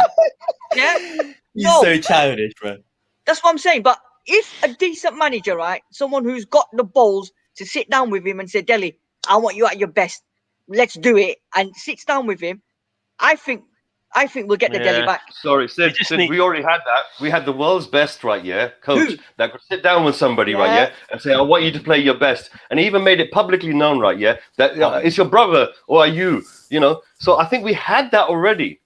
Yeah.
You're so childish, bro.
That's what I'm saying. But if a decent manager, right, someone who's got the balls to sit down with him and say, Delhi, I want you at your best. Let's do it, and sits down with him, I think we'll get the Delhi back.
Sorry, Sid, we already had that. We had the world's best, right? Yeah, coach that could sit down with somebody, right? Yeah, and say, I want you to play your best, and he even made it publicly known, right? Yeah, that it's your brother or are you, you know. So I think we had that already.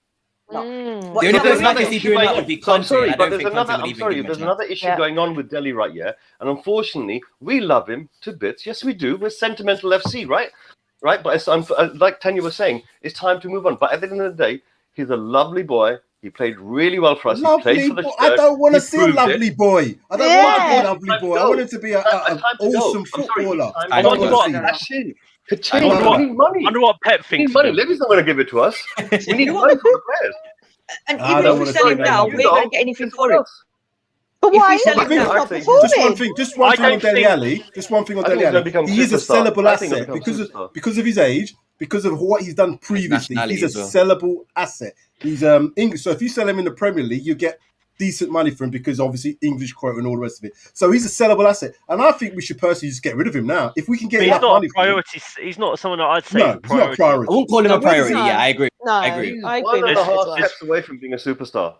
The only person I can see doing that would be Conte.
I'm sorry, but there's another issue going on with Delhi, right? Yeah, and unfortunately, we love him to bits. Yes, we do. We're sentimental FC, right? Right, but it's like Tanya was saying, it's time to move on. But at the end of the day, he's a lovely boy. He played really well for us. He played for the shirt.
I don't want to see a lovely boy. I don't want to be a lovely boy. I want him to be an awesome footballer.
I wonder what Pep thinks.
Money. Levy's not going to give it to us. We need money for the players.
And even if we sell him now, we ain't going to get anything for it.
But why?
Just one thing on Dele Alli. Just one thing on Dele Alli. He is a sellable asset because of his age, because of what he's done previously. He's a sellable asset. He's English. So if you sell him in the Premier League, you get decent money for him because obviously English quota and all the rest of it. So he's a sellable asset, and I think we should personally just get rid of him now. If we can get enough money for him.
He's not someone that I'd say.
No, he's not a priority.
I won't call him a priority. Yeah, I agree.
No, I agree.
He's 1.5 steps away from being a superstar.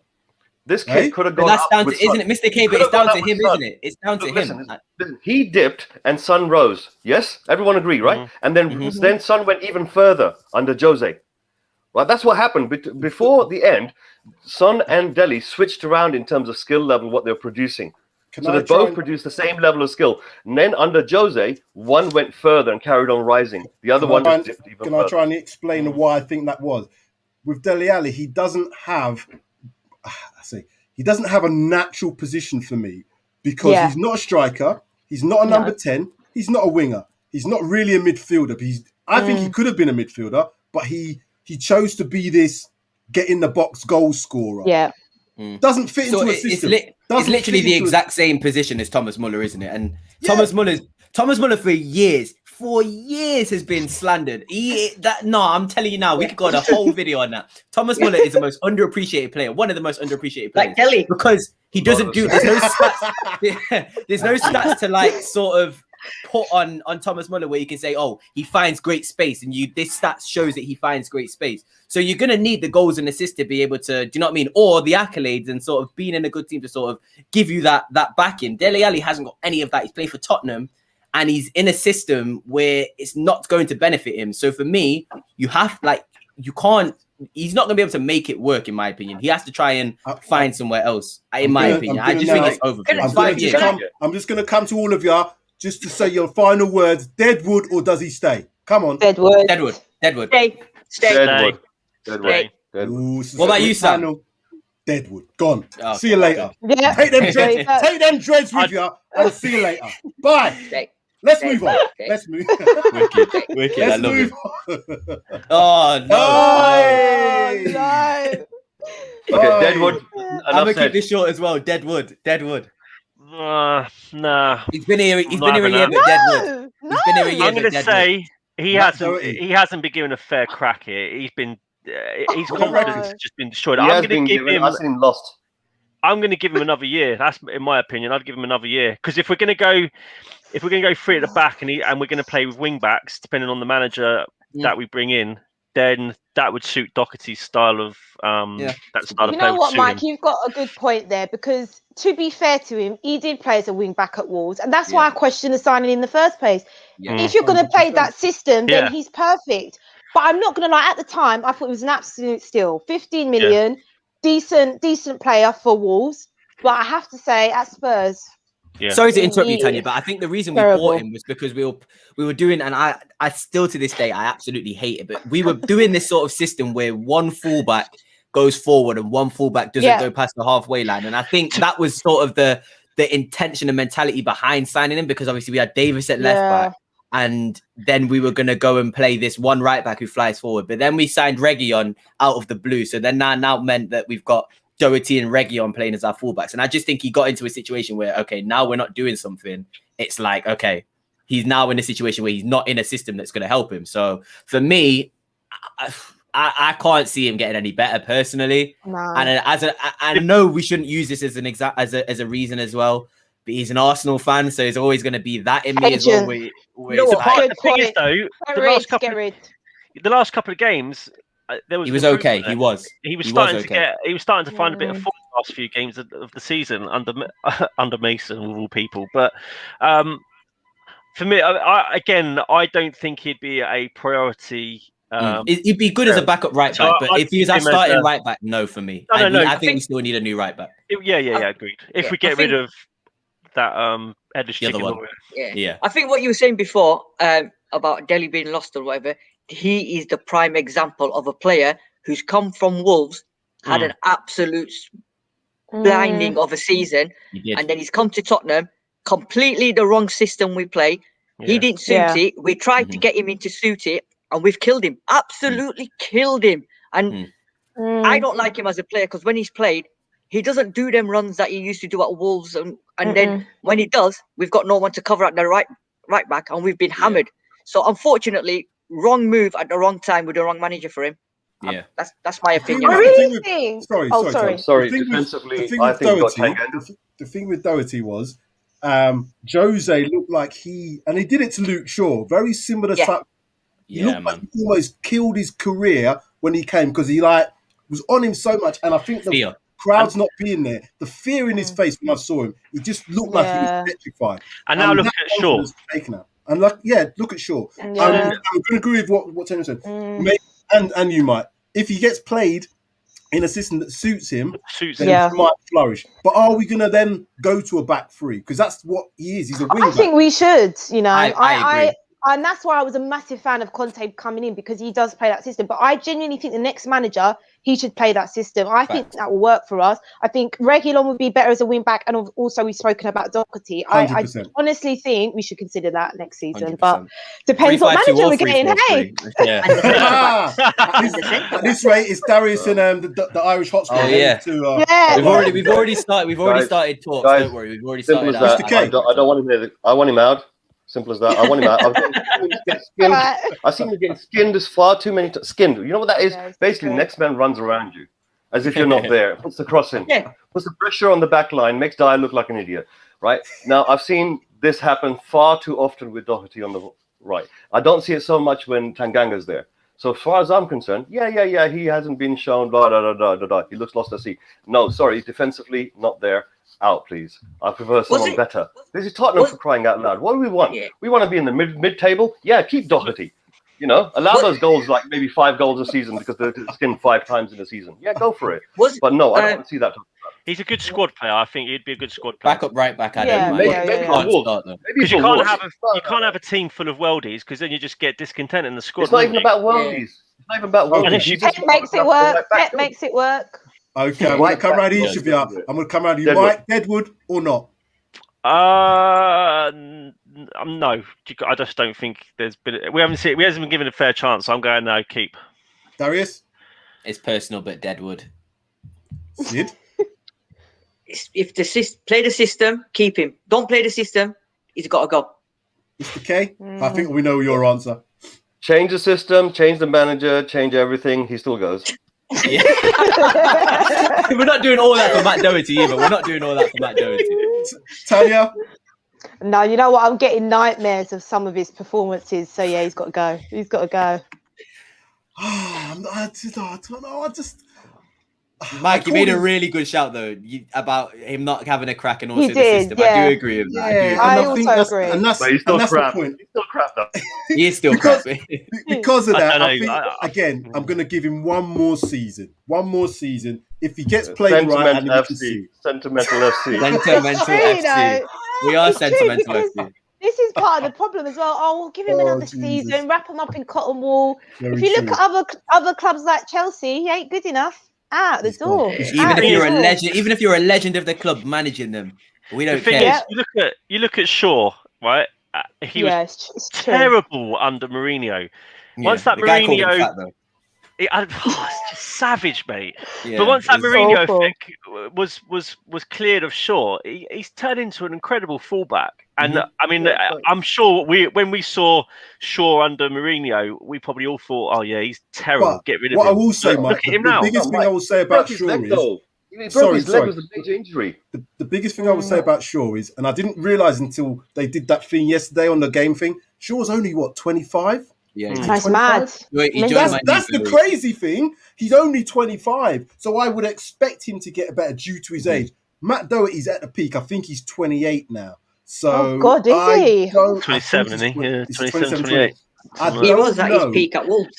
This kid could have gone.
That's down to, isn't it, Mr. K? But it's down to him, isn't it? It's down to him.
Listen, he dipped and Son rose. Yes, everyone agree, right? And then Son went even further under Jose. Right, that's what happened. Before the end, Son and Delhi switched around in terms of skill level, what they're producing. So they both produced the same level of skill. And then under Jose, one went further and carried on rising. The other one just dipped even further.
Can I try and explain why I think that was? With Dele Alli, he doesn't have a natural position for me because he's not a striker, he's not a number 10, he's not a winger, he's not really a midfielder. I think he could have been a midfielder, but he chose to be this get in the box goal scorer.
Yeah.
Doesn't fit into a system.
It's literally the exact same position as Thomas Muller, isn't it? And Thomas Muller for years has been slandered. I'm telling you now, we could go on a whole video on that. Thomas Muller is the most underappreciated player, one of the most underappreciated players.
Like Delhi.
Because he doesn't do, there's no stats. There's no stats to like sort of put on Thomas Muller where you can say, oh, he finds great space, and this stats shows that he finds great space. So you're gonna need the goals and assists to be able to, do you know what I mean? Or the accolades and sort of being in a good team to sort of give you that backing. Dele Alli hasn't got any of that. He's played for Tottenham, and he's in a system where it's not going to benefit him. So for me, he's not going to be able to make it work, in my opinion. He has to try and find somewhere else, in my opinion. I just think it's over.
I'm just going to come to all of y'all just to say your final words. Deadwood, or does he stay? Come on.
Deadwood.
Stay.
Deadwood.
Ooh,
what about you, Sam?
Deadwood. Gone.
Oh,
see you later.
Yeah.
Take them dreads with you and see you later. Bye. Let's move on. Let's move.
Wicked.
Let's
I love
move
it. Oh no.
Okay, Deadwood.
I'm gonna keep this short as well. Deadwood.
Nah.
He's been here a year, but Deadwood. He's been here a year.
I'm going to say he hasn't been given a fair crack here. His confidence has just been destroyed.
I've seen him lost.
I'm going to give him another year. That's in my opinion. I'd give him another year because if we're going to go free at the back and we're going to play with wing backs, depending on the manager that we bring in, then that would suit Doherty's style of that style of play.
You know what, Mike? You've got a good point there because to be fair to him, he did play as a wing back at Wolves, and that's why I question the signing in the first place. If you're going to play that system, then he's perfect. But I'm not going to lie. At the time, I thought it was an absolute steal. 15 million, decent player for Wolves. But I have to say, at Spurs.
Yeah. Sorry to interrupt you, Tanya, but I think the reason we bought him was because we were doing, and I still to this day I absolutely hate it, but we were doing this sort of system where one fullback goes forward and one fullback doesn't go past the halfway line, and I think that was sort of the intention and mentality behind signing him, because obviously we had Davis at left back, and then we were going to go and play this one right back who flies forward. But then we signed Reguilon out of the blue. So then now meant that we've got Doherty and Reguilon playing as our fullbacks. And I just think he got into a situation where, okay, now we're not doing something. It's like, okay, he's now in a situation where he's not in a system that's going to help him. So for me, I can't see him getting any better personally.
No.
And I know we shouldn't use this as as a reason as well. But he's an Arsenal fan, so there's always going to be that in me as well.
The thing is, though, the last couple of games,
he was okay. He was
starting to find a bit of form the last few games of the season under Mason of all people. But for me, I don't think he'd be a priority.
He'd be good as a backup right back, but if he was our starting right back, no for me. I think we still need a new right back.
Yeah, agreed. If we get rid of that headless chicken.
Yeah.
I think what you were saying before about Delhi being lost or whatever, he is the prime example of a player who's come from Wolves, had an absolute blinding of a season, and then he's come to Tottenham, completely the wrong system we play. He didn't suit it. We tried to get him in to suit it, and we've killed him. Absolutely killed him. And I don't like him as a player because when he's played, he doesn't do them runs that he used to do at Wolves, and then when he does, we've got no one to cover at the right back, and we've been hammered. So unfortunately, wrong move at the wrong time with the wrong manager for him.
Yeah,
that's my opinion.
Sorry.
Defensively,
I think the thing with Doherty was Jose looked like he did it to Luke Shaw, very similar type. He looked like he almost killed his career when he came because he was on him so much, and I think the crowd's not being there. The fear in his face when I saw him, he just looked like he was petrified.
And now look at Shaw.
And look at Shaw. I'm going to agree with what Tony said. And you might. If he gets played in a system that suits him, then he might flourish. But are we going to then go to a back three? Because that's what he is. He's a wing back.
I think we should,
I agree.
And that's why I was a massive fan of Conte coming in, because he does play that system. But I genuinely think the next manager, he should play that system. I think that will work for us. I think Reguilon would be better as a wing back, and also we've spoken about Doherty. I honestly think we should consider that next season. 100%. But depends what manager we're getting. Hey,
at this rate, it's Darius and the Irish Hotspur.
We've already started talks.
Guys,
don't worry, we've already started.
I don't want him there. I want him out. Simple as that. I want him out. I've seen him getting skinned far too many times. Skinned. You know what that is? Basically, next man runs around you as if you're not there. Puts the crossing. Puts the pressure on the back line. Makes Dyer look like an idiot. Right? Now, I've seen this happen far too often with Doherty on the right. I don't see it so much when Tanganga's there. So as far as I'm concerned, he hasn't been shown, blah, blah, blah, blah, blah. He looks lost at sea. No, sorry, defensively, not there. Out, please. I prefer someone better. This is Tottenham for crying out loud. What do we want? We want to be in the mid-table. Yeah, keep Doherty. Allow those goals, like maybe 5 goals a season because they're skinned 5 times in a season. Yeah, go for it. But no, I don't want to see that.
He's a good squad player. I think he'd be a good squad player.
Backup right back. I don't mind.
Because you can't have a team full of worldies, because then you just get discontent in the squad.
It's not even about worldies. It's not even about worldies.
Pep makes it work. Pep makes it work.
Okay, I'm going to come around each of you. I'm going to come around you. Mike, Deadwood or not?
No. I just don't think there's been. We hasn't been given a fair chance. So I'm going no. Keep.
Darius.
It's personal, but Deadwood.
Sid.
If play the system, keep him. Don't play the system. He's got to go.
Mr. K. I think we know your answer.
Change the system. Change the manager. Change everything. He still goes.
Yeah. We're not doing all that for Matt Doherty either. We're not doing all that for Matt Doherty.
Tanya?
No, you know what? I'm getting nightmares of some of his performances. So yeah, he's got to go. He's got to go.
I don't know.
Mike, you made a really good shout though about him not having a crack and also the system. Yeah. I do agree with that.
Yeah,
I also agree.
And that's
he's still crap.
The point.
He's still crap though.
He is still crap.
Because of that, I think, again, I'm going to give him one more season. One more season. If he gets played right, and
Sentimental FC.
Sentimental FC. We are sentimental FC.
This is part of the problem as well. Oh, we'll give him another season, wrap him up in cotton wool. If you look at other clubs like Chelsea, he ain't good enough. Out the door.
Even if you're a legend of the club managing them, we don't care.
You look at Shaw, right? he was
it's true.
terrible under Mourinho. Once that
the guy called him
Mourinho,
fat, though.
it's just savage, mate.
Yeah,
but once that
it's
Mourinho
awful.
thing was cleared of Shaw, he's turned into an incredible fullback. And I mean, I'm sure when we saw Shaw under Mourinho, we probably all thought, "Oh yeah, he's terrible.
But
Get rid of
what
him."
I will say,
Look
Mike,
at him
the
now.
biggest thing I will say about Shaw is
His leg was a major injury.
the biggest thing I will say about Shaw is, and I didn't realise until they did that thing yesterday on the game thing, Shaw's only, 25?
Yeah,
That's mad.
That's the crazy thing. He's only 25. So I would expect him to get better due to his age. Matt Doherty's at the peak. I think he's 28 now. So
Oh, God, is he?
27, isn't he? Yeah, 27, 28.
He was at his peak at Wolves.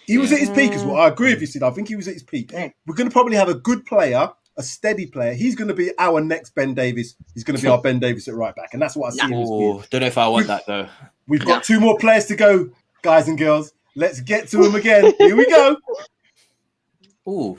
He was at his peak as well. I agree with you, Sid. I think he was at his peak.
Yeah.
We're going to probably have a good player, a steady player. He's going to be our next Ben Davies. He's going to be our Ben Davies at right back. And that's what I see him as being.
Don't know if I want that, though.
We've got 2 more players to go, guys and girls. Let's get to him again. Here we go.
Ooh.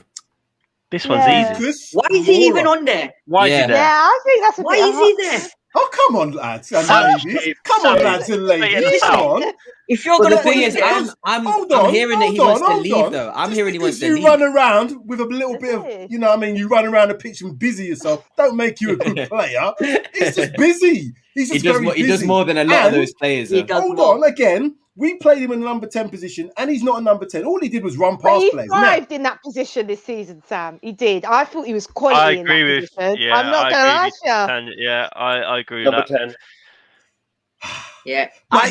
This one's easy.
Lucas
Why is he even
Moura.
on there?
Why is he there?
Yeah, I think that's a
Why
bit
is he there?
Oh, come on, lads and ladies. Come on, lads and ladies. Come on.
If you're
But
going
the
to put
thing
him
is,
there,
I'm hearing that he wants to leave, though. I'm hearing he wants to
you
leave.
run around with a little bit of, you know what I mean? You run around the pitch and busy yourself. Don't make you a good player. He's just busy. He's just very busy.
He does more than a lot of those players.
He does
Hold
more.
on, again. We played him in the number 10 position, and he's not a number 10. All he did was run
But
past
he
players.
thrived in that position this season, Sam. He did. I thought he was quality
I
in
agree
that
with.
position.
Yeah,
I'm not going to lie to you.
Yeah, I agree with
Number
that.
10.
Yeah.
But
I've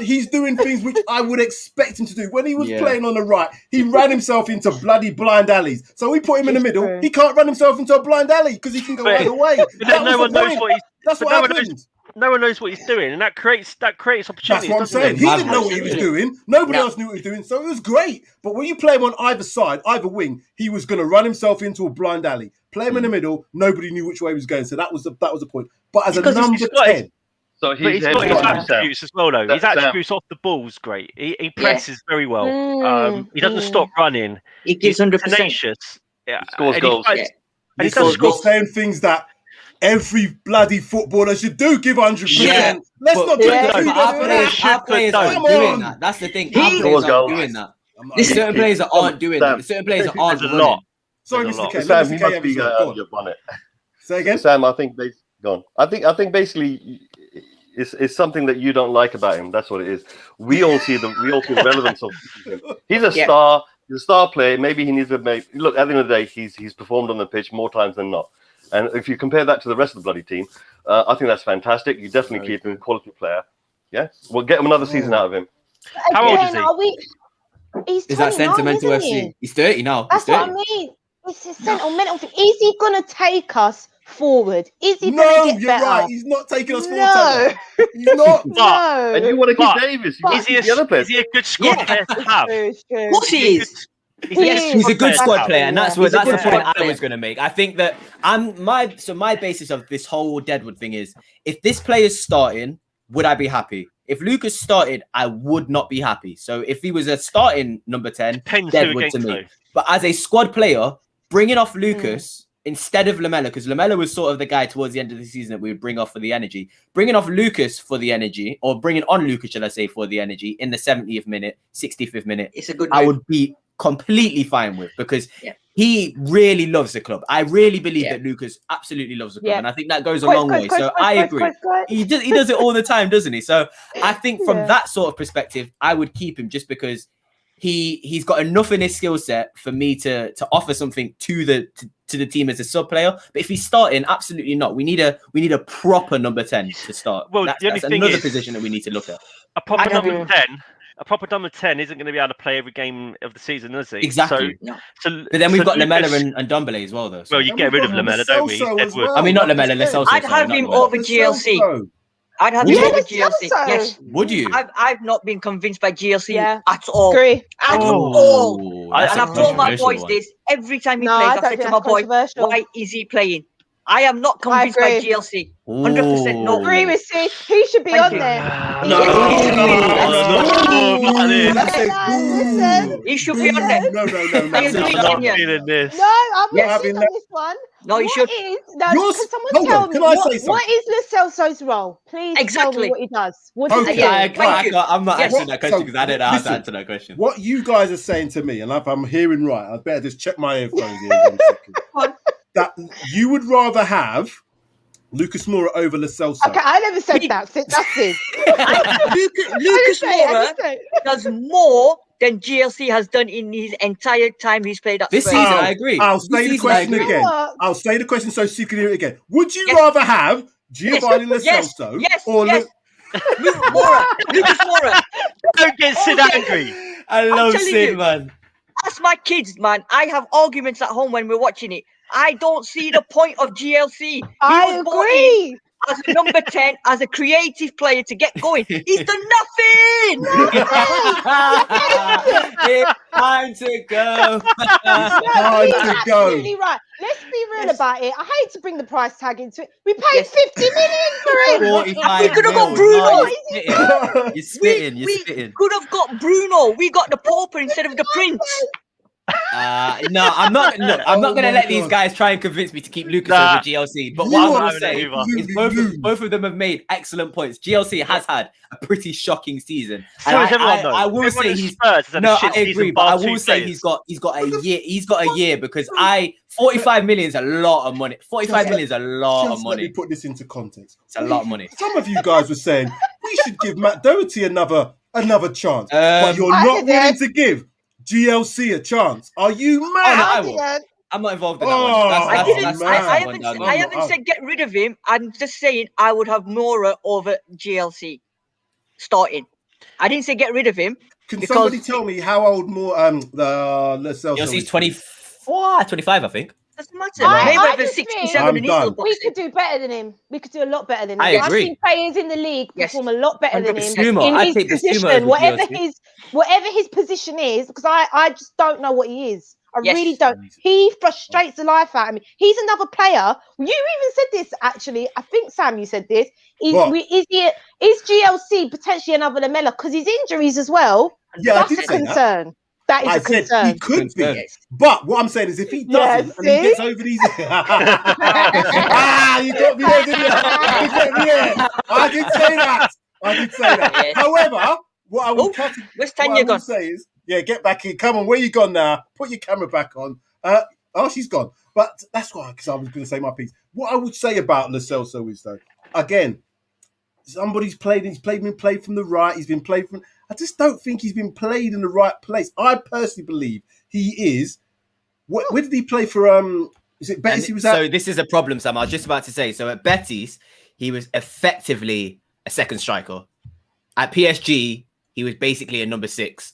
he's doing things which I would expect him to do. When he was
Yeah.
playing on the right, he ran himself into bloody blind alleys. So we put him in the middle.
true.
He can't run himself into a blind alley because he can go
But-
either way.
But then no one knows what he's.
That's
but
what
no one
happened.
knows- No one knows what he's doing, and that creates opportunities.
That's what I'm
doesn't
saying.
it?
He didn't know what he was doing. Nobody
No.
else knew what he was doing. So it was great. But when you play him on either side, either wing, he was going to run himself into a blind alley. Play him in the middle. Nobody knew which way he was going. So that was the point. But as
Because
a
he's
number
got
10,
So
But he's got his attributes as well, though. His
Sam.
attributes off the ball's great. He presses very well. He doesn't stop running.
He gives
He's
100%.
tenacious. Yeah,
Scores
and he
goals.
fights-
Yeah.
And he
because
does
we're
score.
saying things that every bloody footballer should do. Give 100%.
Yeah,
Let's
but-
not
but
take
Yeah,
the
but
food
our
off of
players,
that.
our players
Come
aren't
on.
doing that. That's the thing. Our
He-
players
Scores
aren't
goals.
doing that.
I'm not-
There's certain players that aren't doing
Sam.
that. Certain players that aren't
There's a
running.
lot.
Sorry,
There's a
Mr.
lot.
K.
Sam,
Let
he
Mr. K
must
have
be
his go on.
you've won it.
Say again?
Sam, I think I think basically it's something that you don't like about him. That's what it is. We all see the relevance of him. He's a star. He's a star player. Maybe he needs to look. At the end of the day, he's performed on the pitch more times than not. And if you compare that to the rest of the bloody team, I think that's fantastic. You definitely keep him a quality player. Yeah, we'll get him another season out of him.
How old is he?
Again, He's
Is that
29,
sentimental
isn't
FC?
he?
He's 30 now.
That's
He's 30.
what I mean. It's a sentimental thing. Is he going to take us forward? Is he
No,
going to get
you're
better?
right. He's not taking us forward.
No.
Taylor. He's not.
No.
And you want to
But-
keep Davis. You want
Is
to
he,
keep the other
is
players.
he a good squad player to have?
It's true.
Of course he is.
He's a good squad player, and that's
Yeah.
that's the
He's a good
point
squad
I was going to make. I think that my basis of this whole Deadwood thing is, if this player's starting, would I be happy? If Lucas started, I would not be happy. So if he was a starting number 10,
Depends who
Deadwood to
against
me.
who.
But as a squad player, bringing off Lucas instead of Lamella, because Lamella was sort of the guy towards the end of the season that we would bring off for the energy. Bringing off Lucas for the energy, or bringing on Lucas, shall I say, for the energy in the 70th minute, 65th minute,
It's a good
I
move.
would be completely fine with, because
Yeah.
he really loves the club. I really believe
Yeah.
that Lucas absolutely loves the club,
Yeah.
and I think that goes a long way. So I agree. He does it all the time, doesn't he? So I think from that sort of perspective, I would keep him, just because he's got enough in his skill set for me to offer something to the team as a sub player. But if he's starting, absolutely not. We need a proper number 10 to start.
Well,
that's
the only thing
another
is,
position that we need to look at.
A proper
I don't
number
know.
10. A proper number 10 isn't going to be able to play every game of the season, is he?
Exactly.
So
But then we've got
Lucas-
Lamella and Dombele as well, though. So.
Well, you get rid of Lamella, don't we?
Celso as
Deadwood.
well.
I mean, not Lamella, Celso.
I'd have him over GLC. I'd have
Would
him
you?
over GLC.
Celso.
Yes.
Would you?
I've not been convinced by GLC
Yeah.
at all.
Agree.
At
Oh.
all.
that's
And
a
I've told my
controversial
boys
one.
this every time he
No,
plays.
I
I
don't
said
think
to my
that's
boy,
controversial.
why is he playing? I am not convinced by
agree.
GLC. 100% no.
Agree with Sid. He should be
Thank
on
you.
there.
No,
Listen.
He should be on there.
No.
I agree
I'm
with
not
you.
feeling this.
No, I'm
Yes.
with you on this one.
No, you should.
Can someone
hold
tell
on,
me
can I say something?
what is Lo Celso's role? Please tell me
Exactly.
what he does. What does he
Okay.
do?
I'm not
Yes.
answering that question because I don't know how to
Listen,
answer that question.
What you guys are saying to me, and if I'm hearing right, I better just check my earphones here 1 second. That you would rather have Lucas Moura over Lo Celso.
Okay, I never said that. That's it.
Lucas Moura does more than GLC has done in his entire time he's played at
This
Spurs.
season, I agree.
I'll
This
say the
season, I
question
agree.
again. I'll say the question so you can hear it again. Would you rather have Giovanni Lo Celso or
Lucas Moura?
Don't get Sid angry.
I love
telling
Sid,
you.
man.
Ask my kids, man. I have arguments at home when we're watching it. I don't see the point of GLC.
I agree.
As a number 10, as a creative player to get going. He's done nothing.
It's time to go.
time to go?
Absolutely right. Let's be real about it. I hate to bring the price tag into it. We paid 50 million for it.
45
We could have got
mil.
Bruno.
No, you're spitting. You're
we
spitting.
could have got Bruno. We got the pauper instead of the prince.
No, I'm not. Look, I'm not gonna let these guys try and convince me to keep Lucas over GLC. But what I'm gonna say is both of them have made excellent points. GLC has had a pretty shocking season.
So does everyone though.
I will
Everyone
say
at
he's
Spurs has had a
no.
shit
I agree,
season,
but I
bar two
will say
players.
he's got a year. He's got a year because 45 million is a lot of money. 45 million is a lot of
Just let me
money.
put this into context.
It's a lot of money.
Some of you guys were saying we should give Matt Doherty another chance, but you're
I
not
didn't.
willing to give GLC a chance. Are you mad?
I will. I'm not involved in that one.
I haven't said get rid of him. I'm just saying I would have Moura over GLC starting. I didn't say get rid of him.
Can somebody tell me how old more the Lo Celso
GLC's
is?
24, 25, I think.
Doesn't matter.
I
Maybe
just
67
I'm
and he's
done.
still
We
boxing.
could do better than him. We could do a lot better than him.
I agree.
I've seen players in the league perform a lot better than him
100%.
in
I'd
his
take Bissouma
position,
over
whatever
GLC.
his position is, because I just don't know what he is. I
Yes.
really don't. He frustrates the life out of me. He's another player. You even said this actually. I think Sam, you said this. Is GLC potentially another Lamella because his injuries as well?
Yeah,
that's
I did
a
say
concern. That is
I
a
said
concern.
he could be,
Concern.
but what I'm saying is if he doesn't and he
see?
gets over these, you got me there, didn't you? You got me there. I did say that.
Yes.
However, what I will
Where's Tanya gone?
say is, get back in. Come on, where you gone now? Put your camera back on. She's gone. But that's why, because I was going to say my piece. What I would say about Lo Celso is though, again, somebody's played. He's been played from the right. He's been played from. I just don't think he's been played in the right place. I personally believe he is. Where did he play for? Is it Betis? He was
so this is a problem, Sam. I was just about to say. So at Betis, he was effectively a second striker. At PSG, he was basically a number 6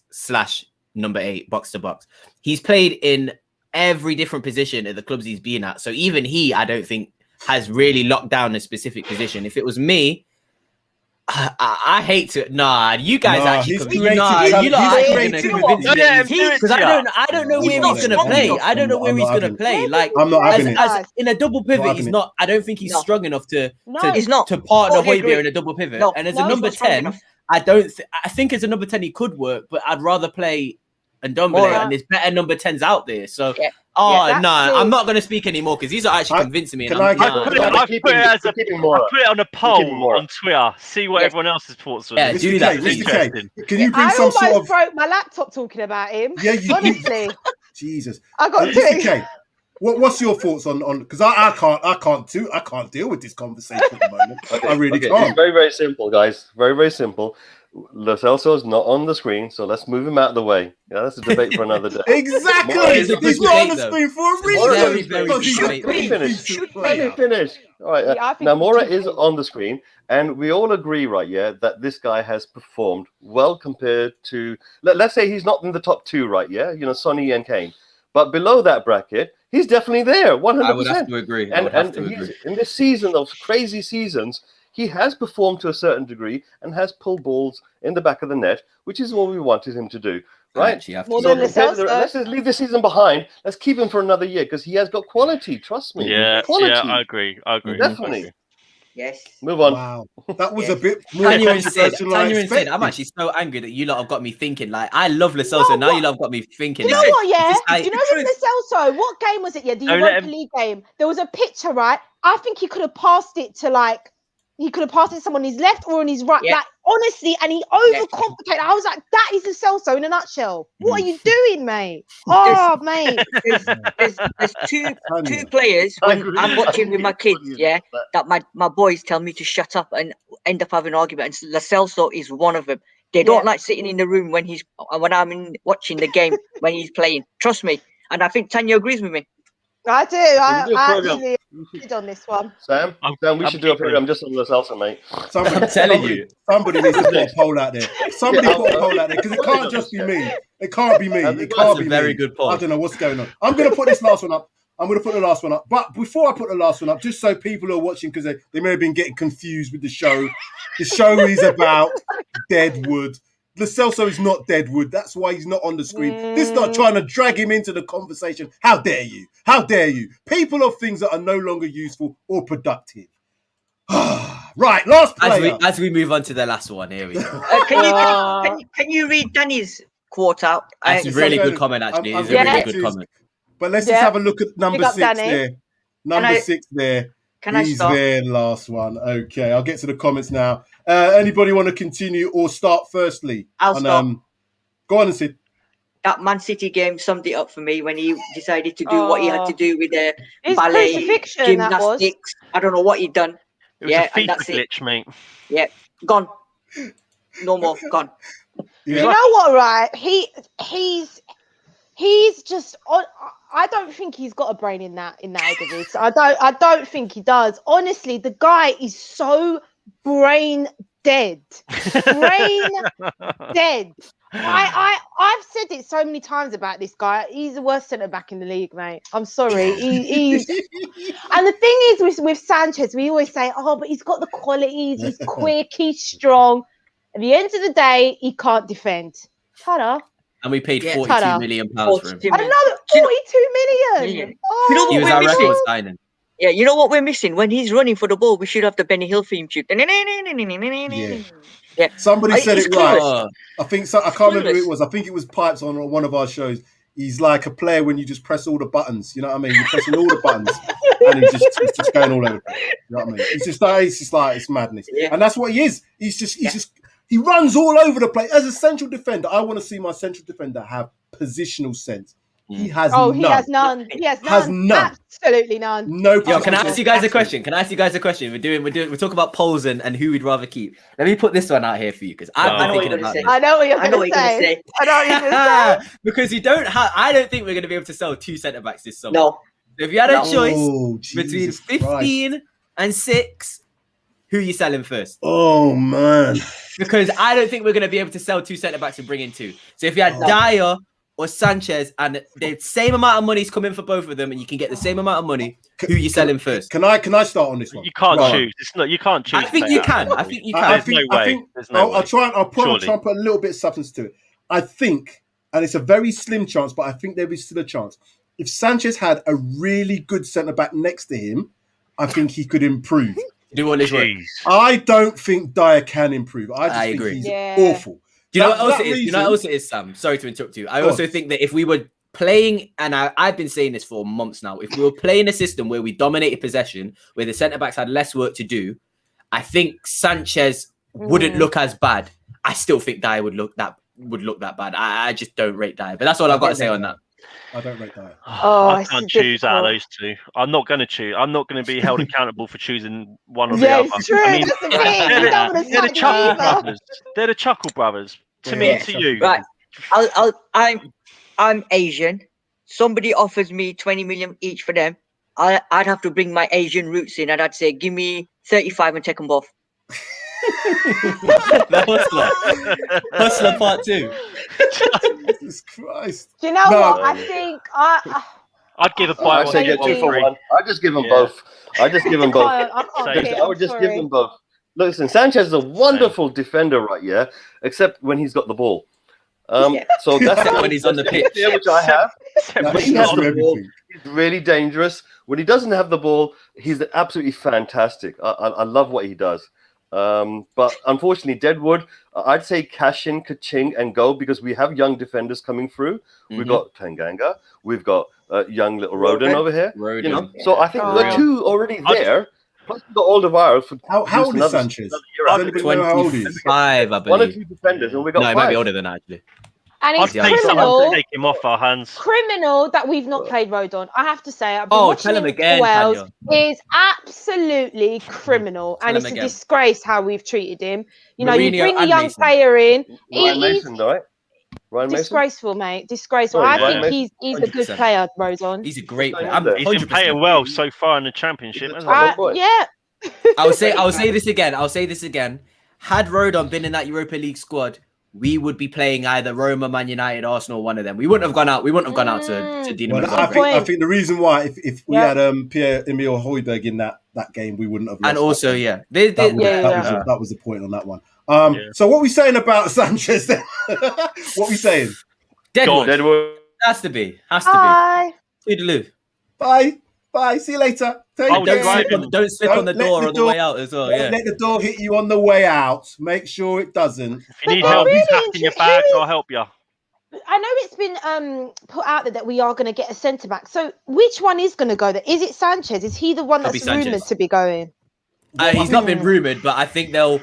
/ number 8 box to box. He's played in every different position at the clubs he's been at. So even he, I don't think, has really locked down a specific position. If it was me, I hate to. You guys actually convince me. Because I don't know where he's gonna play. I don't know where he's gonna play. Like
I'm not having it.
In a double pivot, he's not. I don't think he's strong enough to partner Højbjerg in a double pivot.
No.
And as a number 10, I think as a number 10 he could work, but I'd rather play Ndombele, and there's better number 10s out there. So I'm not going to speak anymore because these are actually convincing me.
I put it on a poll on Twitter. See what everyone else's thoughts are.
Yeah, do that.
Can you bring some sort of?
broke my laptop talking about him.
Yeah,
honestly.
Jesus.
I got to it.
What's your thoughts on? Because I can't deal with this conversation at the moment. I really can't.
It's very, very simple, guys. Very, very simple. Lo Celso is not on the screen, so let's move him out of the way. Yeah, that's a debate for another day.
Exactly. He's not on the screen for a reason. Let me finish. All right. Now, Moura is on the screen, and we all agree, right? Yeah, that this guy has performed well compared to. Let's say he's not in the top 2, right? Yeah, Sonny and Kane, but below that bracket, he's definitely there. 100%.
I would have to agree.
And in this season of crazy seasons, he has performed to a certain degree and has pulled balls in the back of the net, which is what we wanted him to do, right? Let's just leave the season behind. Let's keep him for another year because he has got quality. Trust me.
Yeah,
quality.
I agree.
Definitely.
Yes.
Move on.
Wow, that was
Yes.
a bit more
Tanya and Sid,
controversial than I
Tanya and Sid, I'm
expected.
actually so angry that you lot have got me thinking. Like, I love Lo Celso.
know
Now you
what?
lot have got me thinking.
You know
like,
what, yeah?
it's just like-
You know with Lo Celso, what game was it? Yeah, the
Don't let
Europa
him-
League game. There was a picture, right? I think he could have passed it to like, he could have passed it to someone on his left or on his right.
Yeah.
Like, honestly, and he overcomplicated. I was like, that is Lo Celso in a nutshell. What are you doing, mate? Oh, mate.
There's two players
I
when
agree.
I'm watching with my kids,
Brilliant.
yeah, that my boys tell me to shut up and end up having an argument. And Lo Celso is one of them. They don't
Yeah.
like sitting in the room when I'm watching the game when he's playing. Trust me, and I think Tanya agrees with me.
I do.
we do a
I
program?
actually did on this one.
Sam, we should do a program just on Lo Celso, mate.
I'm telling you.
Somebody needs to put a poll out there. Somebody put a poll out there because it can't just be me. It can't be me. It can't
That's
be
a very
me.
good poll.
I don't know what's going on. I'm going to put this last one up. I'm going to put the last one up. But before I put the last one up, just so people who are watching, because they may have been getting confused with the show is about Deadwood. Lo Celso is not Deadwood. That's why he's not on the screen. This is not trying to drag him into the conversation. How dare you? How dare you? People of things that are no longer useful or productive. Right, last player.
As we move on to the last one, here we go.
Can you read Danny's quote out?
That's a really good comment, actually. It's a really good comment.
But let's just have a look at number
Pick up
6
Danny.
there. Number 6 there.
Can I
He's
start?
there, last one. Okay, I'll get to the comments now. Anybody want to continue or start firstly?
I'll start.
Go on and Sid.
That Man City game summed it up for me when he decided to do what he had to do with the
It's
ballet,
crucifixion, that was.
gymnastics. I don't know what he'd done.
It was
Yeah,
a
and
FIFA
that's it.
glitch, mate.
Yeah, gone. No more, gone.
You know what, right? He's just on. I don't think he's got a brain in that egg of his. I don't think he does. Honestly, the guy is so brain dead. Brain dead. I've said it so many times about this guy. He's the worst centre back in the league, mate. I'm sorry. He's and the thing is with Sanchez, we always say, oh, but he's got the qualities. He's quick. He's strong. At the end of the day, he can't defend. Ta-da.
And we paid
Yeah.
42 million pounds for him.
Another 42 million. Oh,
You know
He
what
was
we're
our
missing?
record signing.
Yeah, you know what we're missing? When he's running for the ball, we should have the Benny Hill theme tune. Yeah.
Somebody said
It's
it right.
Oh,
I think so. I can't remember who it
Clueless.
was. I think it was Pipes on one of our shows. He's like a player when you just press all the buttons. You know what I mean? You're pressing all the buttons, and he's just going all over. You know what I mean? It's just like it's madness,
Yeah.
and that's what he is. He runs all over the place. As a central defender, I want to see my central defender have positional sense. He has none.
he has none. He has none.
Has none.
Absolutely none.
No.
yo, can I
positional
ask you guys a
sense.
question? We're talking about polls and who we'd rather keep. Let me put this one out here for you because I've
I
been
know what
thinking
you're
about
gonna
this.
say.
I know what you're
I know
going
what
to
you're gonna
say.
say.
I know what you're going to say.
Because you don't have. I don't think we're going to be able to sell 2 centre backs this summer.
No.
If you had a choice
Oh,
between
Jesus Christ.
15 and 6, who are you selling first?
Oh man.
Because I don't think we're going to be able to sell 2 centre backs and bring in 2. So if you had
No.
Dyer or Sanchez and the same amount of money is coming for both of them and you can get the same amount of money, who are you selling first?
Can I start on this one?
You can't
Right.
choose. It's not. You can't choose.
I think you can. I think you can.
I
There's no way. There's no way.
I'll try and
Surely.
put a little bit of substance to it. I think, and it's a very slim chance, but I think there is still a chance. If Sanchez had a really good centre back next to him, I think he could improve.
Do all this work.
Jeez.
I don't think Dyer can improve. I just
I
think
agree.
he's
Yeah.
awful.
Do you know
That-
what else
that
it is? Do you know what else it is, Sam? Sorry to interrupt you. I
Go
also
on.
think that if we were playing, and I've been saying this for months now, if we were playing a system where we dominated possession, where the centre backs had less work to do, I think Sanchez wouldn't look as bad. I still think Dyer would look that bad. I just don't rate Dyer. But that's all I've got to say on that.
I don't rate Dyer.
I
it's
can't choose out of
difficult.
those 2. I'm not going to choose. I'm not going to be held accountable for choosing one or the
Yeah,
other.
it's true.
I mean,
That's the thing.
they're
You
the-
don't want to
they're the
side
Chuckle
either.
brothers. They're the Chuckle brothers. To me,
Yeah,
to you.
Right. I'm Asian. Somebody offers me 20 million each for them. I'd have to bring my Asian roots in, and I'd say, give me 35 and take them both.
The Hustler Part 2.
Jesus Christ.
Do you know
No.
what? I think
I'd give a
Oh,
buy
I
one.
say
get
get 2 for 1. I just give them
Yeah.
both. I just give them both.
I can't
Same.
pick,
I would
I'm
just give
sorry.
them both. Listen, Sanchez is a wonderful defender, right? Yeah, except when he's got the ball. So that's
when he's on the pitch,
which I have.
Like,
When
he
he has
does
the ball,
everything.
he's really dangerous. When he doesn't have the ball, he's absolutely fantastic. I love what he does. But unfortunately, Deadwood, I'd say cash in, ka-ching, and go, because we have young defenders coming through. We've got Tanganga. We've got young little Roden over here. You know, so I think we're two already there. Plus, we've got Alderweireld for
How old is Sanchez? Does anybody know how old he is?
25, I believe.
One or two defenders, and we got
No, he
five.
might be older than that, actually.
And it's
I'd
criminal.
take him off our hands.
Criminal that we've not played Rodon. I have to say, I've been
Oh,
watching
tell him
him
again,
for Wales.
Tanya.
Is absolutely criminal, and
him
it's a
again.
disgrace how we've treated him. You know, you
Mourinho
bring a
and
young
Mason.
player in.
Ryan
He's
Mason, right? Ryan Mason.
disgraceful, mate. Disgraceful.
Sorry,
I
Ryan
think he's a good
100%.
player, Rodon.
He's a great player.
He's
He's been
100%.
playing well so far in the championship,
He's a
hasn't
top
he?
boy.
Yeah.
I'll say this again. Had Rodon been in that Europa League squad, we would be playing either Roma, Man United, Arsenal, one of them. We wouldn't have gone out. We wouldn't have gone out to Dinamo
Well,
Zagreb.
I think the reason why, if we had Pierre-Emile Højbjerg in that game, we wouldn't have lost.
And also,
that was the point on that one. So what are we saying about Sanchez then? What are we saying?
Deadwood. Has to be.
Bye.
Toodaloo.
Bye. See you later.
Don't slip on the door on the way out as well.
Don't let the door hit you on the way out. Make sure it doesn't.
If you need help packing your bag, I'll help you.
I know it's been put out there that we are going to get a centre back. So which one is going to go there? Is it Sanchez? Is he the one that's rumoured to be going?
He's not been rumoured, but I think they'll.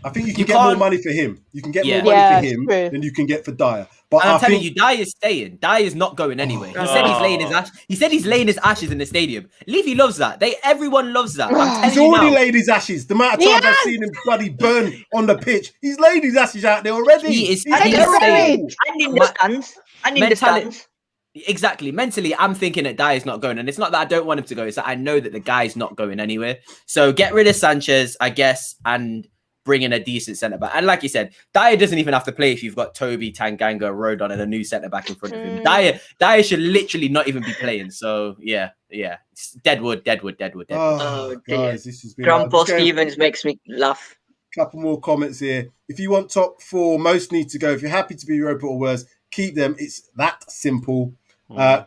I think you can get more money for him. You can get more money for him than you can get for Dyer. But
I'm telling you, Dyer is staying. Dyer is not going anywhere. He said he's laying his ash. He said he's laying his ashes in the stadium. Levy loves that. Everyone loves that.
He's already laid his ashes. The amount of times I've seen him bloody burn on the pitch, he's laid his ashes out there already.
He's
staying. And in the stands.
Exactly. Mentally, I'm thinking that Dyer's not going. And it's not that I don't want him to go. It's that I know that the guy's not going anywhere. So get rid of Sanchez, I guess, and bring in a decent centre-back. And like you said, Dyer doesn't even have to play if you've got Toby, Tanganga, Rodon, and a new centre-back in front of him. Dyer should literally not even be playing. So, yeah. It's Deadwood.
Oh,
dear. This has been Grandpa Stevens makes me laugh.
Couple more comments here. If you want top four, most need to go. If you're happy to be Europa or worse, keep them. It's that simple.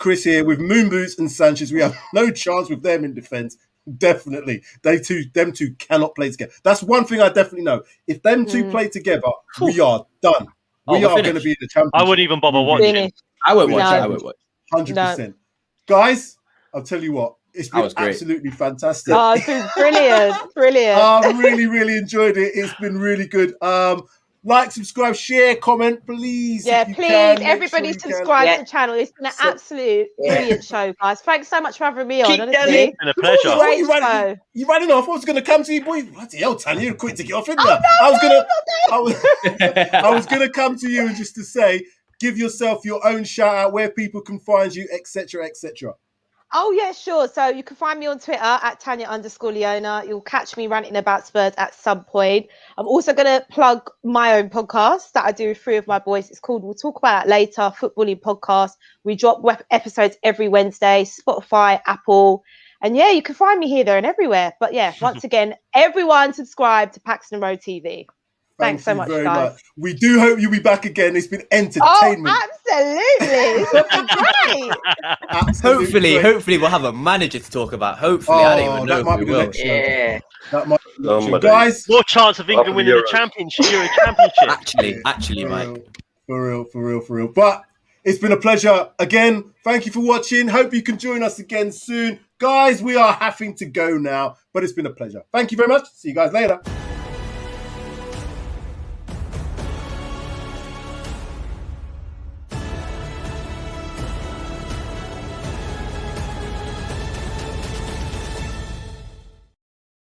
Chris here, with Moon Boots and Sanchez, we have no chance with them in defence. Definitely. Them two cannot play together. That's one thing I definitely know. If them two play together, we are done. We are going to be in the championship.
I wouldn't even bother watching.
I won't watch.
100%. Guys, I'll tell you what. It's been absolutely fantastic.
Oh, it's been brilliant.
I really enjoyed it. It's been really good. Like, subscribe, share, comment, please.
Yeah, please. Everybody subscribe to the channel. It's been an absolute brilliant show, guys. Thanks so much for having me on. Honestly,
it's been a pleasure.
You running off? I was going to come to you, boy. Bloody hell, Tanya, you're quick to get off, isn't you? I was going to come to you and just to say, give yourself your own shout out, where people can find you, etc., etc.
Oh, yeah, sure. So you can find me on Twitter at Tanya_Leona. You'll catch me ranting about Spurs at some point. I'm also going to plug my own podcast that I do with 3 of my boys. It's called We'll Talk About It Later, Footballing Podcast. We drop episodes every Wednesday, Spotify, Apple. And yeah, you can find me here, there and everywhere. But yeah, once again, everyone subscribe to Paxton Road TV. Thanks so much, guys.
We do hope you'll be back again. It's been entertainment.
Oh, absolutely. It's been great.
Hopefully we'll have a manager to talk about. Hopefully, I don't even know if we will.
Yeah.
That might be the next show. Guys,
more chance of England winning the championship.
Actually, Mike.
For real. But it's been a pleasure again. Thank you for watching. Hope you can join us again soon. Guys, we are having to go now, but it's been a pleasure. Thank you very much. See you guys later.